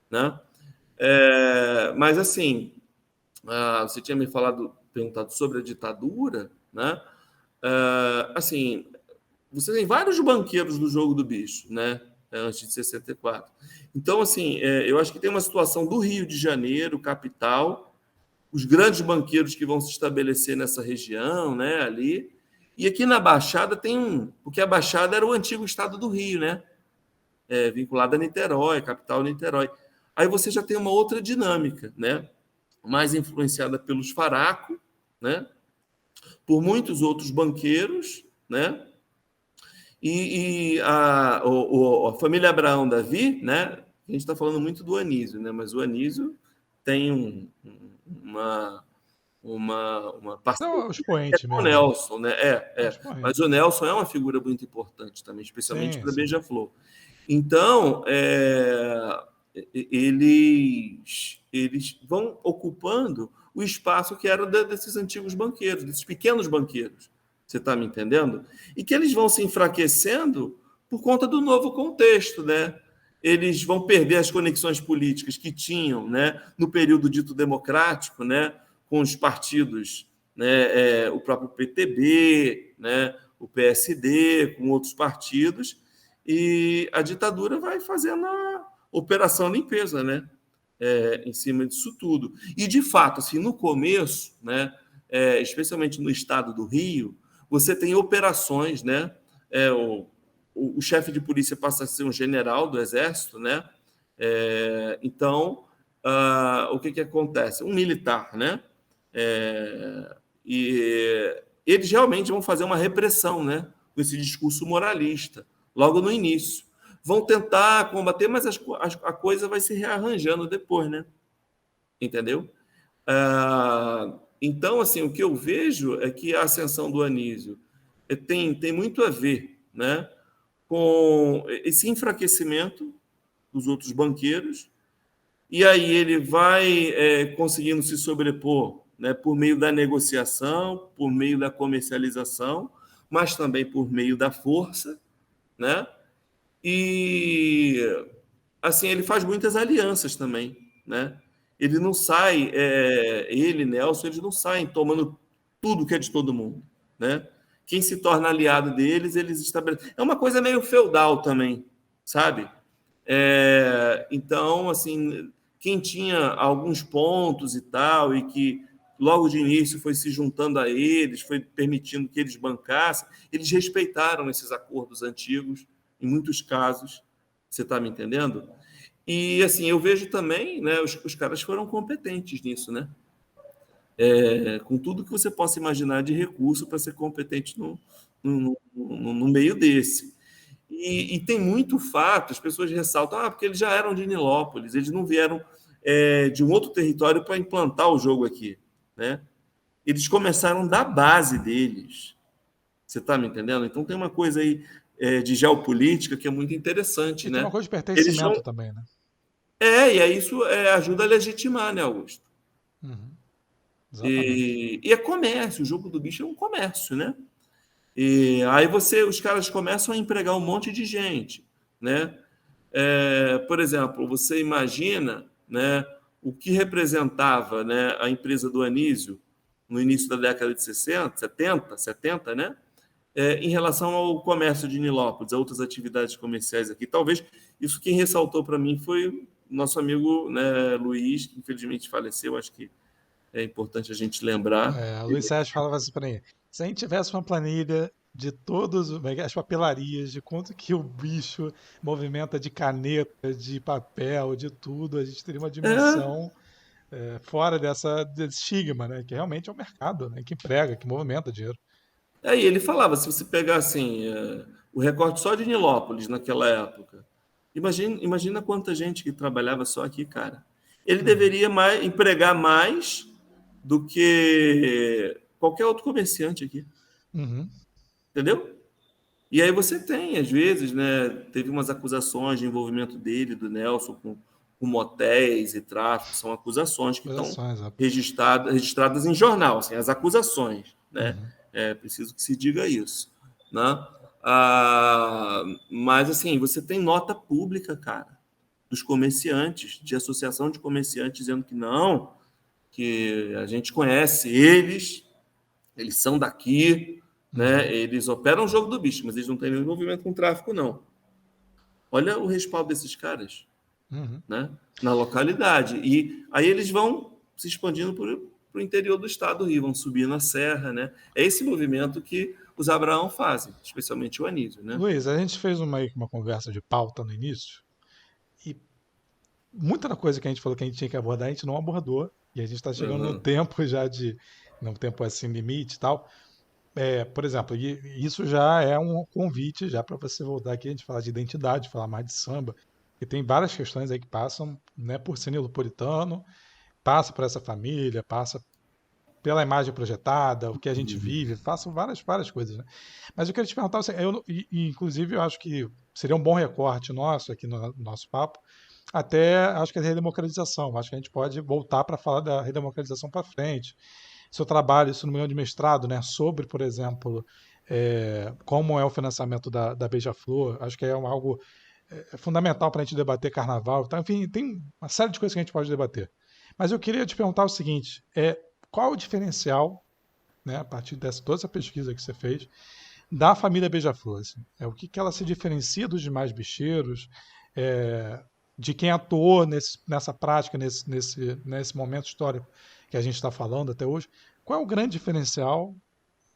né? Mas assim, você tinha me perguntado sobre a ditadura, né? Assim, você tem vários banqueiros do jogo do bicho, né? Antes de 64. Então, assim, eu acho que tem uma situação do Rio de Janeiro, capital, os grandes banqueiros que vão se estabelecer nessa região, né? Ali. E aqui na Baixada porque a Baixada era o antigo estado do Rio, né? Vinculado a Niterói, capital Niterói. Aí você já tem uma outra dinâmica, né? Mais influenciada pelos Faraco, né? Por muitos outros banqueiros, né? E a família Abraão Davi, né? A gente está falando muito do Anísio, né? Mas o Anísio tem uma parceria Não, o expoente com o mesmo, né? Nelson, né? É o Mas expoente. o Nelson é uma figura muito importante também, especialmente Sim, para sim. Beija-Flor. Então, eles vão ocupando o espaço que era desses antigos banqueiros, desses pequenos banqueiros. Você está me entendendo? E que eles vão se enfraquecendo por conta do novo contexto, né? Eles vão perder as conexões políticas que tinham, né, no período dito democrático, né, com os partidos, né, o próprio PTB, né, o PSD, com outros partidos, e a ditadura vai fazendo a operação limpeza, né, em cima disso tudo. E, de fato, assim, no começo, né, especialmente no estado do Rio, você tem operações, né, o chefe de polícia passa a ser um general do Exército, né? Então, o que acontece? Um militar, né? E eles realmente vão fazer uma repressão, né? Com esse discurso moralista, logo no início. Vão tentar combater, mas a coisa vai se rearranjando depois, né? Entendeu? Então, assim, o que eu vejo é que a ascensão do Anísio tem muito a ver, né, com esse enfraquecimento dos outros banqueiros, e aí ele vai conseguindo se sobrepor, né, por meio da negociação, por meio da comercialização, mas também por meio da força, né? E assim ele faz muitas alianças também, né? Ele não sai, ele, Nelson, eles não saem tomando tudo que é de todo mundo, né? Quem se torna aliado deles, eles estabelecem. É uma coisa meio feudal também, sabe? Então, assim, quem tinha alguns pontos e tal, e que logo de início foi se juntando a eles, foi permitindo que eles bancassem, eles respeitaram esses acordos antigos, em muitos casos, você está me entendendo? E, assim, eu vejo também, né, os caras foram competentes nisso, né? Com tudo que você possa imaginar de recurso para ser competente no meio desse. E tem muito fato, as pessoas ressaltam, porque eles já eram de Nilópolis, eles não vieram de um outro território para implantar o jogo aqui, né? Eles começaram da base deles. Você está me entendendo? Então tem uma coisa aí de geopolítica que é muito interessante, E tem uma né? coisa de Eles pertencimento vão. também, né? E aí isso ajuda a legitimar, né, Augusto? Uhum, exatamente. E é comércio, o jogo do bicho é um comércio, né? E aí os caras começam a empregar um monte de gente, né? Por exemplo, você imagina, né, o que representava, né, a empresa do Anísio no início da década de 60, 70, 70, né? Em relação ao comércio de Nilópolis, a outras atividades comerciais aqui. Talvez isso quem ressaltou para mim foi nosso amigo, né, Luiz, que infelizmente faleceu, acho que é importante a gente lembrar. O Luiz Sérgio falava assim para mim: se a gente tivesse uma planilha de todas as papelarias, de quanto que o bicho movimenta de caneta, de papel, de tudo, a gente teria uma É, dimensão fora desse estigma, né? Que realmente é o mercado, né? Que emprega, que movimenta dinheiro. aí ele falava, se você pegar assim, o recorte só de Nilópolis naquela época, imagina quanta gente que trabalhava só aqui, cara. Ele Uhum, deveria empregar mais do que qualquer outro comerciante aqui, uhum, entendeu? E aí você tem, às vezes, né, teve umas acusações de envolvimento dele, do Nelson, com motéis e tráfico, são acusações que estão corações, ó. registradas em jornal, assim, as acusações, né? Uhum, É preciso que se diga isso, né? Mas, assim, você tem nota pública, cara, dos comerciantes, de associação de comerciantes, dizendo que não, que a gente conhece eles são daqui, uhum, né? Eles operam o jogo do bicho, mas eles não têm nenhum envolvimento com tráfico, não. Olha o respaldo desses caras, uhum. né? Na localidade. E aí eles vão se expandindo para o interior do estado do Rio, vão subir na serra, né? É esse movimento que os Abraão fazem, especialmente o Anísio, né? Luiz, a gente fez uma conversa de pauta no início e muita da coisa que a gente falou que a gente tinha que abordar, a gente não abordou. E a gente está chegando no Uhum. tempo já de. Num tempo assim limite e tal. Por exemplo, isso já é um convite já para você voltar aqui a gente falar de identidade, falar mais de samba. E tem várias questões aí que passam, né, por ser nilopolitano, passa por essa família, passa pela imagem projetada, o que a gente vive, passam várias coisas, né? Mas eu queria te perguntar, assim, inclusive eu acho que seria um bom recorte nosso aqui no nosso papo, até acho que a redemocratização. Acho que a gente pode voltar para falar da redemocratização para frente. Seu trabalho, se não me engano, de mestrado, né, sobre, por exemplo, como é o financiamento da Beija-Flor, acho que é algo fundamental para a gente debater carnaval. Então, enfim, tem uma série de coisas que a gente pode debater. Mas eu queria te perguntar o seguinte: qual o diferencial, né, a partir dessa toda essa pesquisa que você fez, da família Beija-Flor? Assim? O que, que ela se diferencia dos demais bicheiros? De quem atuou nessa prática, nesse momento histórico que a gente está falando até hoje? Qual é o grande diferencial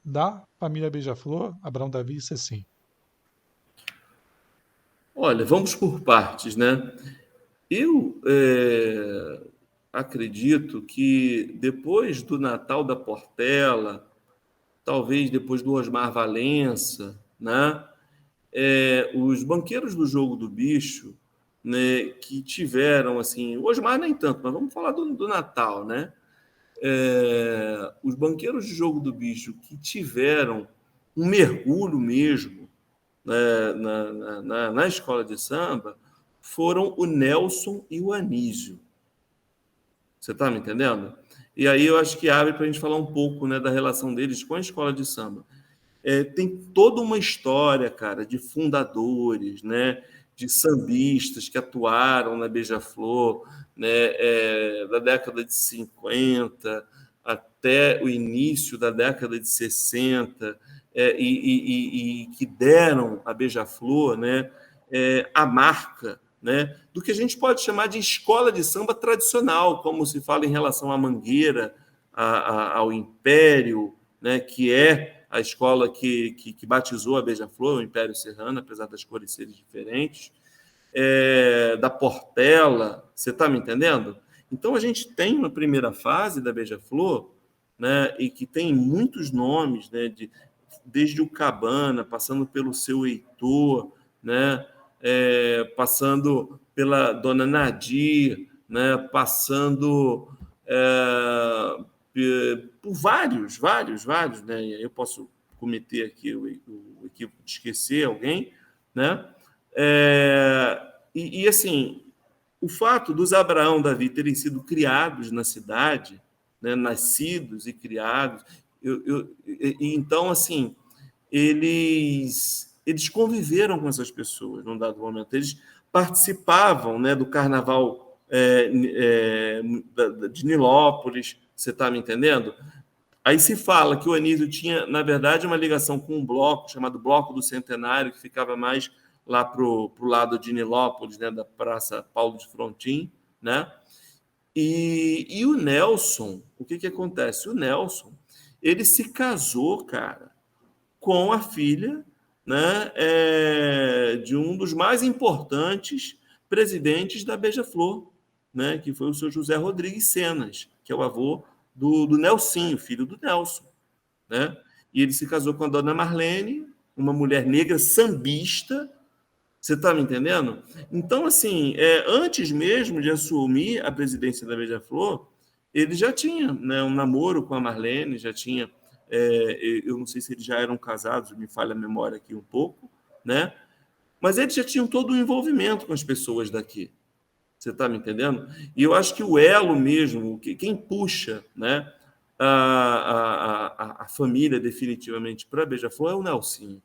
da família Beija-Flor, Abraão, Davi e Cecim? Olha, vamos por partes, né? Eu acredito que depois do Natal da Portela, talvez depois do Osmar Valença, né? Os banqueiros do jogo do bicho, né, que tiveram, assim, o Osmar nem tanto, mas vamos falar do Natal, né? Os banqueiros de jogo do bicho que tiveram um mergulho mesmo, né, na escola de samba foram o Nelson e o Anísio. Você está me entendendo? E aí eu acho que abre para a gente falar um pouco, né, da relação deles com a escola de samba. Tem toda uma história, cara, de fundadores, né, de sambistas que atuaram na Beija-Flor, né, da década de 50 até o início da década de 60, e que deram à Beija-Flor, né, a marca, né, do que a gente pode chamar de escola de samba tradicional, como se fala em relação à Mangueira, ao Império, né, que é a escola que batizou a Beija-Flor, o Império Serrano, apesar das cores serem diferentes, da Portela, você está me entendendo? Então, a gente tem uma primeira fase da Beija-Flor, né, e que tem muitos nomes, né, desde o Cabana, passando pelo seu Heitor, né, passando pela Dona Nadir, né, passando por vários, né? Eu posso cometer aqui o equívoco de esquecer alguém, né? Assim, o fato dos Abraão e Davi terem sido criados na cidade, né, nascidos e criados, então, assim, eles conviveram com essas pessoas num dado momento. Eles participavam, né, do carnaval de Nilópolis, você está me entendendo? Aí se fala que o Anísio tinha, na verdade, uma ligação com um bloco chamado Bloco do Centenário, que ficava mais lá para o lado de Nilópolis, né, da Praça Paulo de Frontin, né? E o Nelson, o que acontece? O Nelson, ele se casou, cara, com a filha, né, de um dos mais importantes presidentes da Beija-Flor, né, que foi o seu José Rodrigues Cenas, que é o avô do Nelsinho, filho do Nelson, né? E ele se casou com a dona Marlene, uma mulher negra sambista. Você está me entendendo? Então, assim, antes mesmo de assumir a presidência da Beija-Flor, ele já tinha, né, um namoro com a Marlene, já tinha. Eu não sei se eles já eram casados, me falha a memória aqui um pouco, né? Mas eles já tinham todo o envolvimento com as pessoas daqui. Você está me entendendo? E eu acho que o elo mesmo, quem puxa, né, a família definitivamente para a Beija-Flor é o Nelsinho,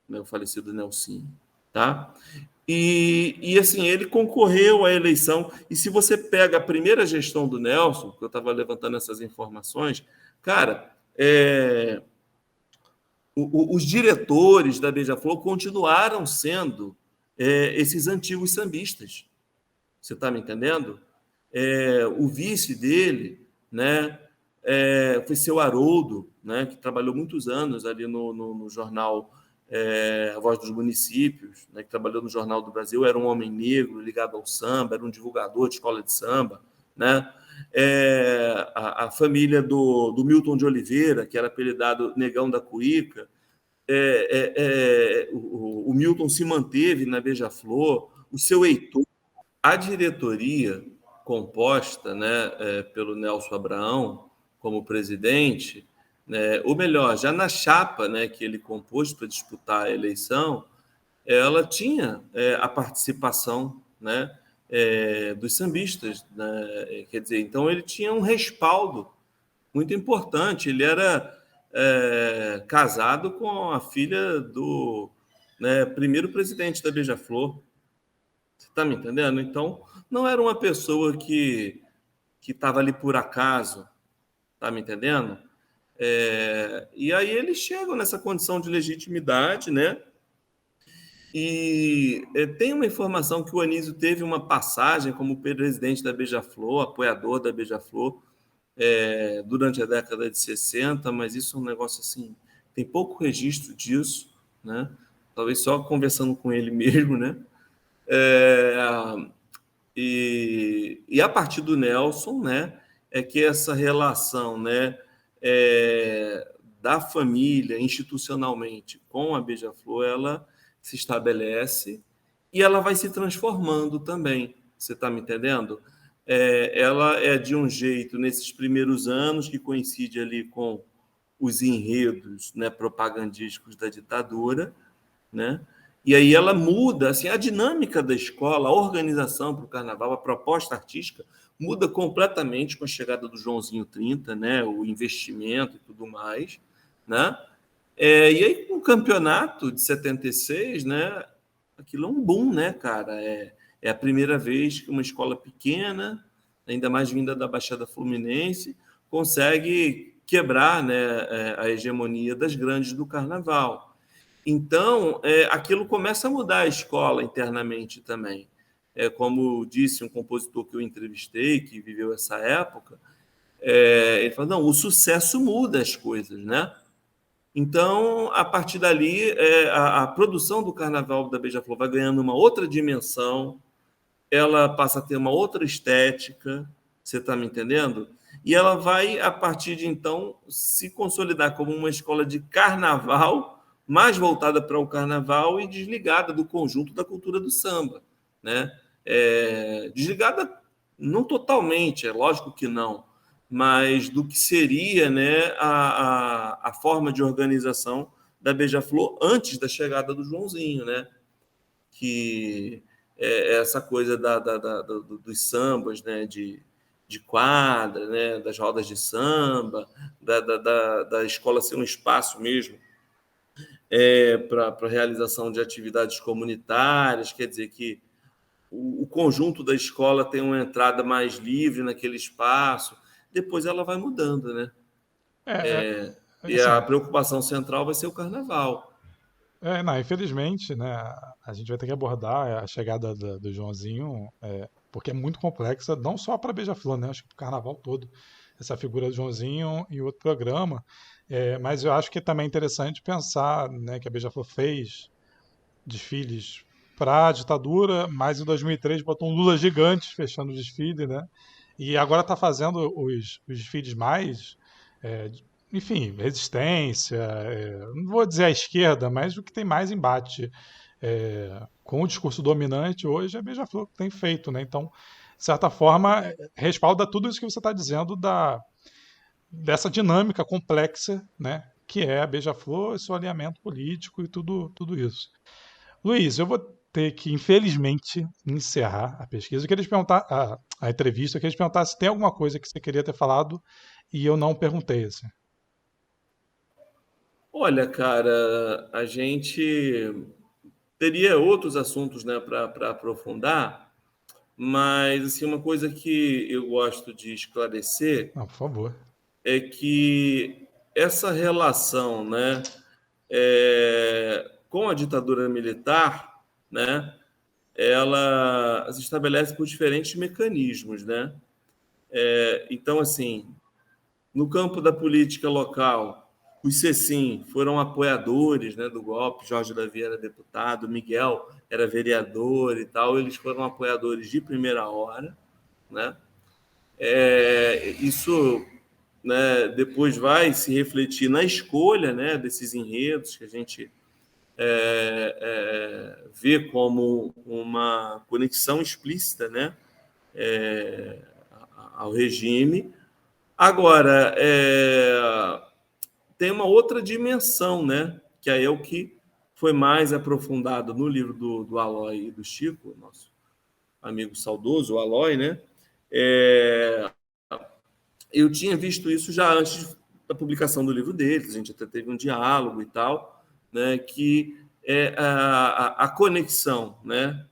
né, o falecido Nelsinho. Tá? E assim, ele concorreu à eleição. E se você pega a primeira gestão do Nelson, que eu estava levantando essas informações, cara, os diretores da Beija-Flor continuaram sendo esses antigos sambistas. Você está me entendendo? O vice dele, né, foi seu Haroldo, né, que trabalhou muitos anos ali no jornal A Voz dos Municípios, né, que trabalhou no Jornal do Brasil, era um homem negro ligado ao samba, era um divulgador de escola de samba, né? A família do Milton de Oliveira, que era apelidado Negão da Cuíca, o Milton se manteve na Beija-Flor, o seu Heitor, a diretoria composta, né, pelo Nelson Abraão como presidente, né, ou melhor, já na chapa, né, que ele compôs para disputar a eleição, ela tinha a participação, né, dos sambistas, né, quer dizer, então ele tinha um respaldo muito importante. Ele era casado com a filha do, né, primeiro presidente da Beija-Flor. Você está me entendendo? Então, não era uma pessoa que estava ali por acaso, está me entendendo? E aí eles chegam nessa condição de legitimidade, né? E tem uma informação que o Anísio teve uma passagem como presidente da Beija-Flor, apoiador da Beija-Flor, durante a década de 60, mas isso é um negócio assim, tem pouco registro disso, né? Talvez só conversando com ele mesmo, né? É, e a partir do Nelson, né, é que essa relação, né, da família institucionalmente com a Beija-Flor, ela se estabelece e ela vai se transformando também. Você está me entendendo? Ela é de um jeito nesses primeiros anos que coincide ali com os enredos, né, propagandísticos da ditadura, né? E aí ela muda, assim, a dinâmica da escola, a organização para o carnaval, a proposta artística muda completamente com a chegada do Joãozinho 30, né? O investimento e tudo mais, né? E aí com o campeonato de 76, né? Aquilo é um boom, né, cara? É a primeira vez que uma escola pequena, ainda mais vinda da Baixada Fluminense, consegue quebrar, né, a hegemonia das grandes do carnaval. Então, aquilo começa a mudar a escola internamente também. Como disse um compositor que eu entrevistei, que viveu essa época, ele falou, não, o sucesso muda as coisas, né? Então, a partir dali, a produção do Carnaval da Beija-Flor vai ganhando uma outra dimensão, ela passa a ter uma outra estética, você está me entendendo? E ela vai, a partir de então, se consolidar como uma escola de carnaval, mais voltada para o carnaval e desligada do conjunto da cultura do samba, né? Desligada não totalmente, é lógico que não, mas do que seria, né, a forma de organização da Beija-Flor antes da chegada do Joãozinho, né? Que essa coisa dos sambas, né, de quadra, né, das rodas de samba, da escola ser um espaço mesmo para a realização de atividades comunitárias, quer dizer que o conjunto da escola tem uma entrada mais livre naquele espaço, depois ela vai mudando, né? E a assim, preocupação central vai ser o carnaval. não, infelizmente, né, a gente vai ter que abordar a chegada do Joãozinho, porque é muito complexa, não só para Beija-Flor, né, acho que para o carnaval todo, essa figura do Joãozinho e outro programa. Mas eu acho que também é interessante pensar, né, que a Beija-Flor fez desfiles para a ditadura, mas em 2003 botou um Lula gigante fechando o desfile, né? E agora está fazendo os desfiles mais, é, enfim, resistência, não vou dizer à esquerda, mas o que tem mais embate com o discurso dominante hoje é Beija-Flor que tem feito, né? Então, de certa forma, respalda tudo isso que você está dizendo dessa dinâmica complexa, né? Que é a Beija-Flor, seu alinhamento político e tudo isso. Luiz, eu vou ter que, infelizmente, encerrar a pesquisa. Eu queria te perguntar, a entrevista, eu queria te perguntar se tem alguma coisa que você queria ter falado e eu não perguntei, assim. Olha, cara, a gente teria outros assuntos, né, para aprofundar, mas assim, uma coisa que eu gosto de esclarecer Não, por favor. é que essa relação, né, com a ditadura militar, né, ela se estabelece por diferentes mecanismos, né? Então, assim, no campo da política local, os CECIM foram apoiadores, né, do golpe. Jorge Davi era deputado, Miguel era vereador e tal. Eles foram apoiadores de primeira hora, né? Isso, né, depois vai se refletir na escolha, né, desses enredos que a gente vê como uma conexão explícita, né, ao regime. Agora, tem uma outra dimensão, né? Que aí é o que foi mais aprofundado no livro do Aloy e do Chico, nosso amigo saudoso, o Aloy, né? Eu tinha visto isso já antes da publicação do livro deles, a gente até teve um diálogo e tal, né? Que é a conexão, né?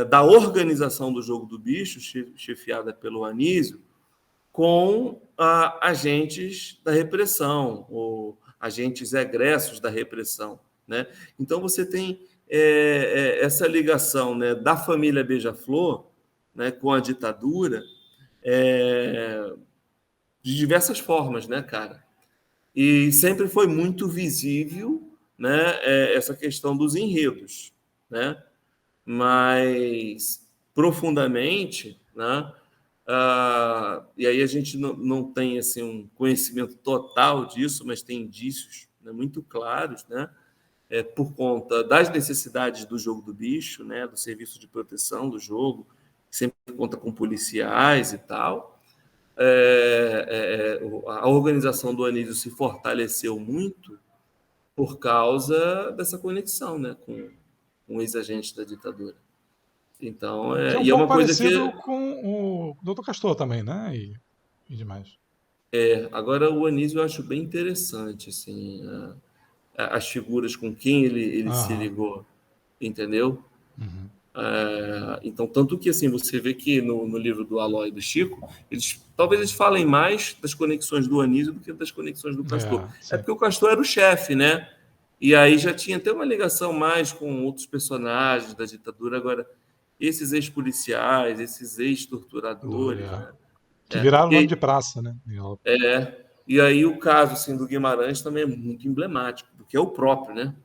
Da organização do Jogo do Bicho, chefiada pelo Anísio, com agentes da repressão, ou agentes egressos da repressão, né? Então, você tem essa ligação, né, da família Beija-Flor, né, com a ditadura, de diversas formas, né, cara? E sempre foi muito visível, né, essa questão dos enredos, né? Mas profundamente, né? E aí a gente não tem assim um conhecimento total disso, mas tem indícios, né, muito claros, né? Por conta das necessidades do jogo do bicho, né? Do serviço de proteção do jogo, que sempre conta com policiais e tal. A organização do Anísio se fortaleceu muito por causa dessa conexão, né, com ex-agentes da ditadura. Então, Que é um e é pouco uma coisa parecido que com o Dr. Castor também, né? E demais. agora o Anísio eu acho bem interessante, assim, as figuras com quem ele se Aham. ligou, entendeu? Uhum. Então, tanto que assim, você vê que no livro do Aloy e do Chico, talvez eles falem mais das conexões do Anísio do que das conexões do Castor. É Sim. porque o Castor era o chefe, né? E aí já tinha até uma ligação mais com outros personagens da ditadura. Agora, esses ex-policiais, esses ex-torturadores, né? Que viraram nome de E, praça, né? e aí o caso assim, do Guimarães também é muito emblemático, porque é o próprio, né?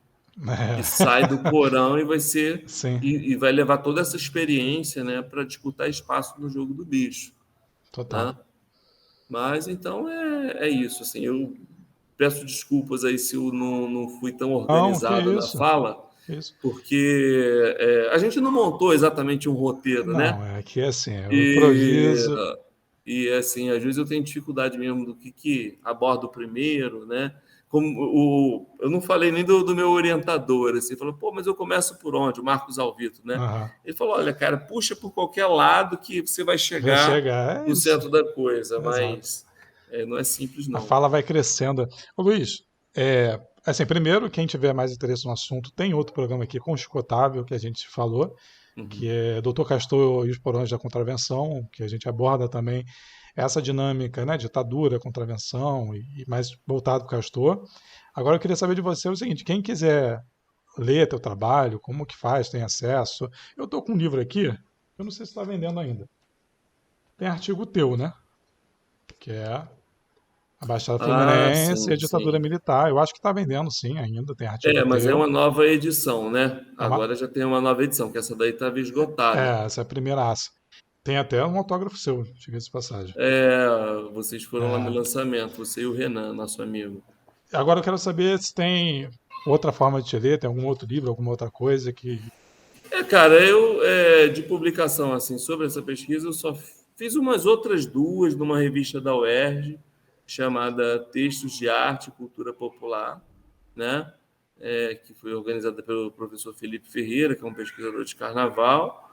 Que sai do porão e vai ser Sim, e vai levar toda essa experiência, né, para disputar espaço no jogo do bicho, total. né? Mas então é isso, assim, eu peço desculpas aí se eu não fui tão Não, que organizado na isso. fala, Que isso. porque a gente não montou exatamente um roteiro, Não, né? aqui é assim, é o E, improviso. assim, às vezes eu tenho dificuldade mesmo do que abordo primeiro, né? Eu não falei nem do meu orientador, assim, falou, pô, mas eu começo por onde? O Marcos Alvito, né? Aham. Ele falou, olha, cara, puxa por qualquer lado que você vai Vai chegar chegar, é no isso. centro da coisa, Exato. mas não é simples, A não. fala vai crescendo. Ô, Luiz, Assim, primeiro, quem tiver mais interesse no assunto, tem outro programa aqui com o Chico Otávio, que a gente falou, que Uhum. é Dr. Castor e os Porões da Contravenção, que a gente aborda também essa dinâmica, né, ditadura, contravenção, e mais voltado para o Castor. Agora eu queria saber de você o seguinte, quem quiser ler teu trabalho, como que faz, tem acesso. Eu estou com um livro aqui, eu não sei se está vendendo ainda. Tem artigo teu, né? Que é a Baixada Ah, Fluminense e a sim, ditadura sim. militar. Eu acho que está vendendo sim ainda, tem artigo É, mas é teu. uma nova edição, né? É uma, Agora já tem uma nova edição, que essa daí estava esgotada. essa é a primeira aça. Tem até um autógrafo seu, diga-se de passagem. É, vocês foram lá no É, lançamento, você e o Renan, nosso amigo. agora eu quero saber se tem outra forma de te ler, tem algum outro livro, alguma outra coisa que. É, cara, de publicação assim sobre essa pesquisa, eu só fiz umas outras duas numa revista da UERJ, chamada Textos de Arte e Cultura Popular, né? Que foi organizada pelo professor Felipe Ferreira, que é um pesquisador de carnaval.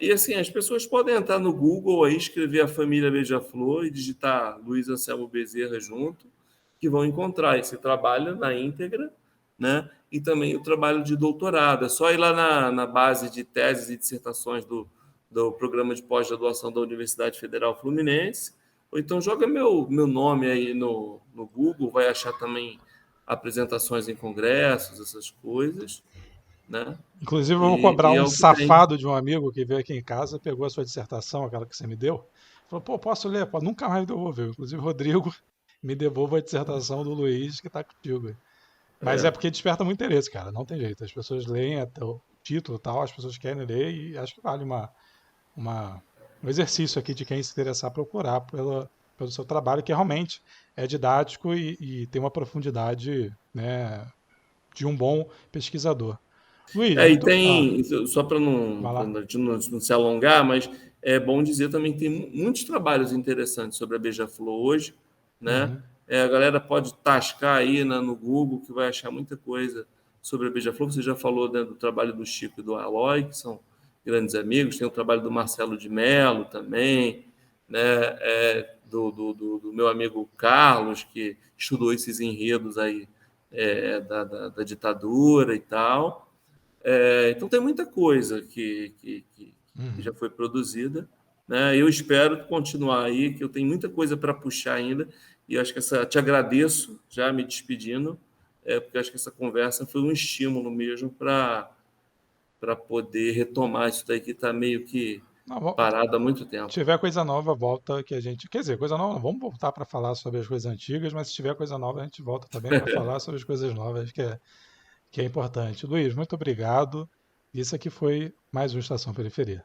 E assim, as pessoas podem entrar no Google aí, escrever a família Beija-Flor e digitar Luiz Anselmo Bezerra junto, que vão encontrar esse trabalho na íntegra, né? E também o trabalho de doutorado. É só ir lá na base de teses e dissertações do programa de pós-graduação da Universidade Federal Fluminense, ou então joga meu nome aí no Google, vai achar também apresentações em congressos, essas coisas, né? Inclusive, eu vou cobrar E é um o que tem. safado de um amigo que veio aqui em casa, pegou a sua dissertação, aquela que você me deu, falou: pô, posso ler? Pô, nunca mais me devolveu. Inclusive, Rodrigo, me devolva a dissertação do Luiz que está contigo. Mas é É. porque desperta muito interesse, cara. Não tem jeito. As pessoas leem até o título e tal, as pessoas querem ler e acho que vale uma, um exercício aqui de quem se interessar procurar pelo seu trabalho, que realmente é didático e tem uma profundidade, né, de um bom pesquisador. Luiz, E muito. Ah, tem, só para vai lá. não se alongar, mas é bom dizer também que tem muitos trabalhos interessantes sobre a Beija-Flor hoje, né? Uhum. A galera pode tascar aí no Google, que vai achar muita coisa sobre a Beija-Flor. Você já falou, né, do trabalho do Chico e do Aloy, que são grandes amigos. Tem o trabalho do Marcelo de Mello também, né? Do meu amigo Carlos, que estudou esses enredos aí da ditadura e tal. Então tem muita coisa que já Uhum. foi produzida, né? Eu espero continuar aí, que eu tenho muita coisa para puxar ainda, e acho que te agradeço, já me despedindo, porque acho que essa conversa foi um estímulo mesmo para poder retomar isso daí que está meio que Não, parado há muito tempo. tiver coisa nova, volta que a gente. Quer dizer, coisa nova, não, vamos voltar para falar sobre as coisas antigas, mas se tiver coisa nova, a gente volta também para falar sobre as coisas novas, que é importante. Luiz, muito obrigado. Isso aqui foi mais uma Estação Periferia.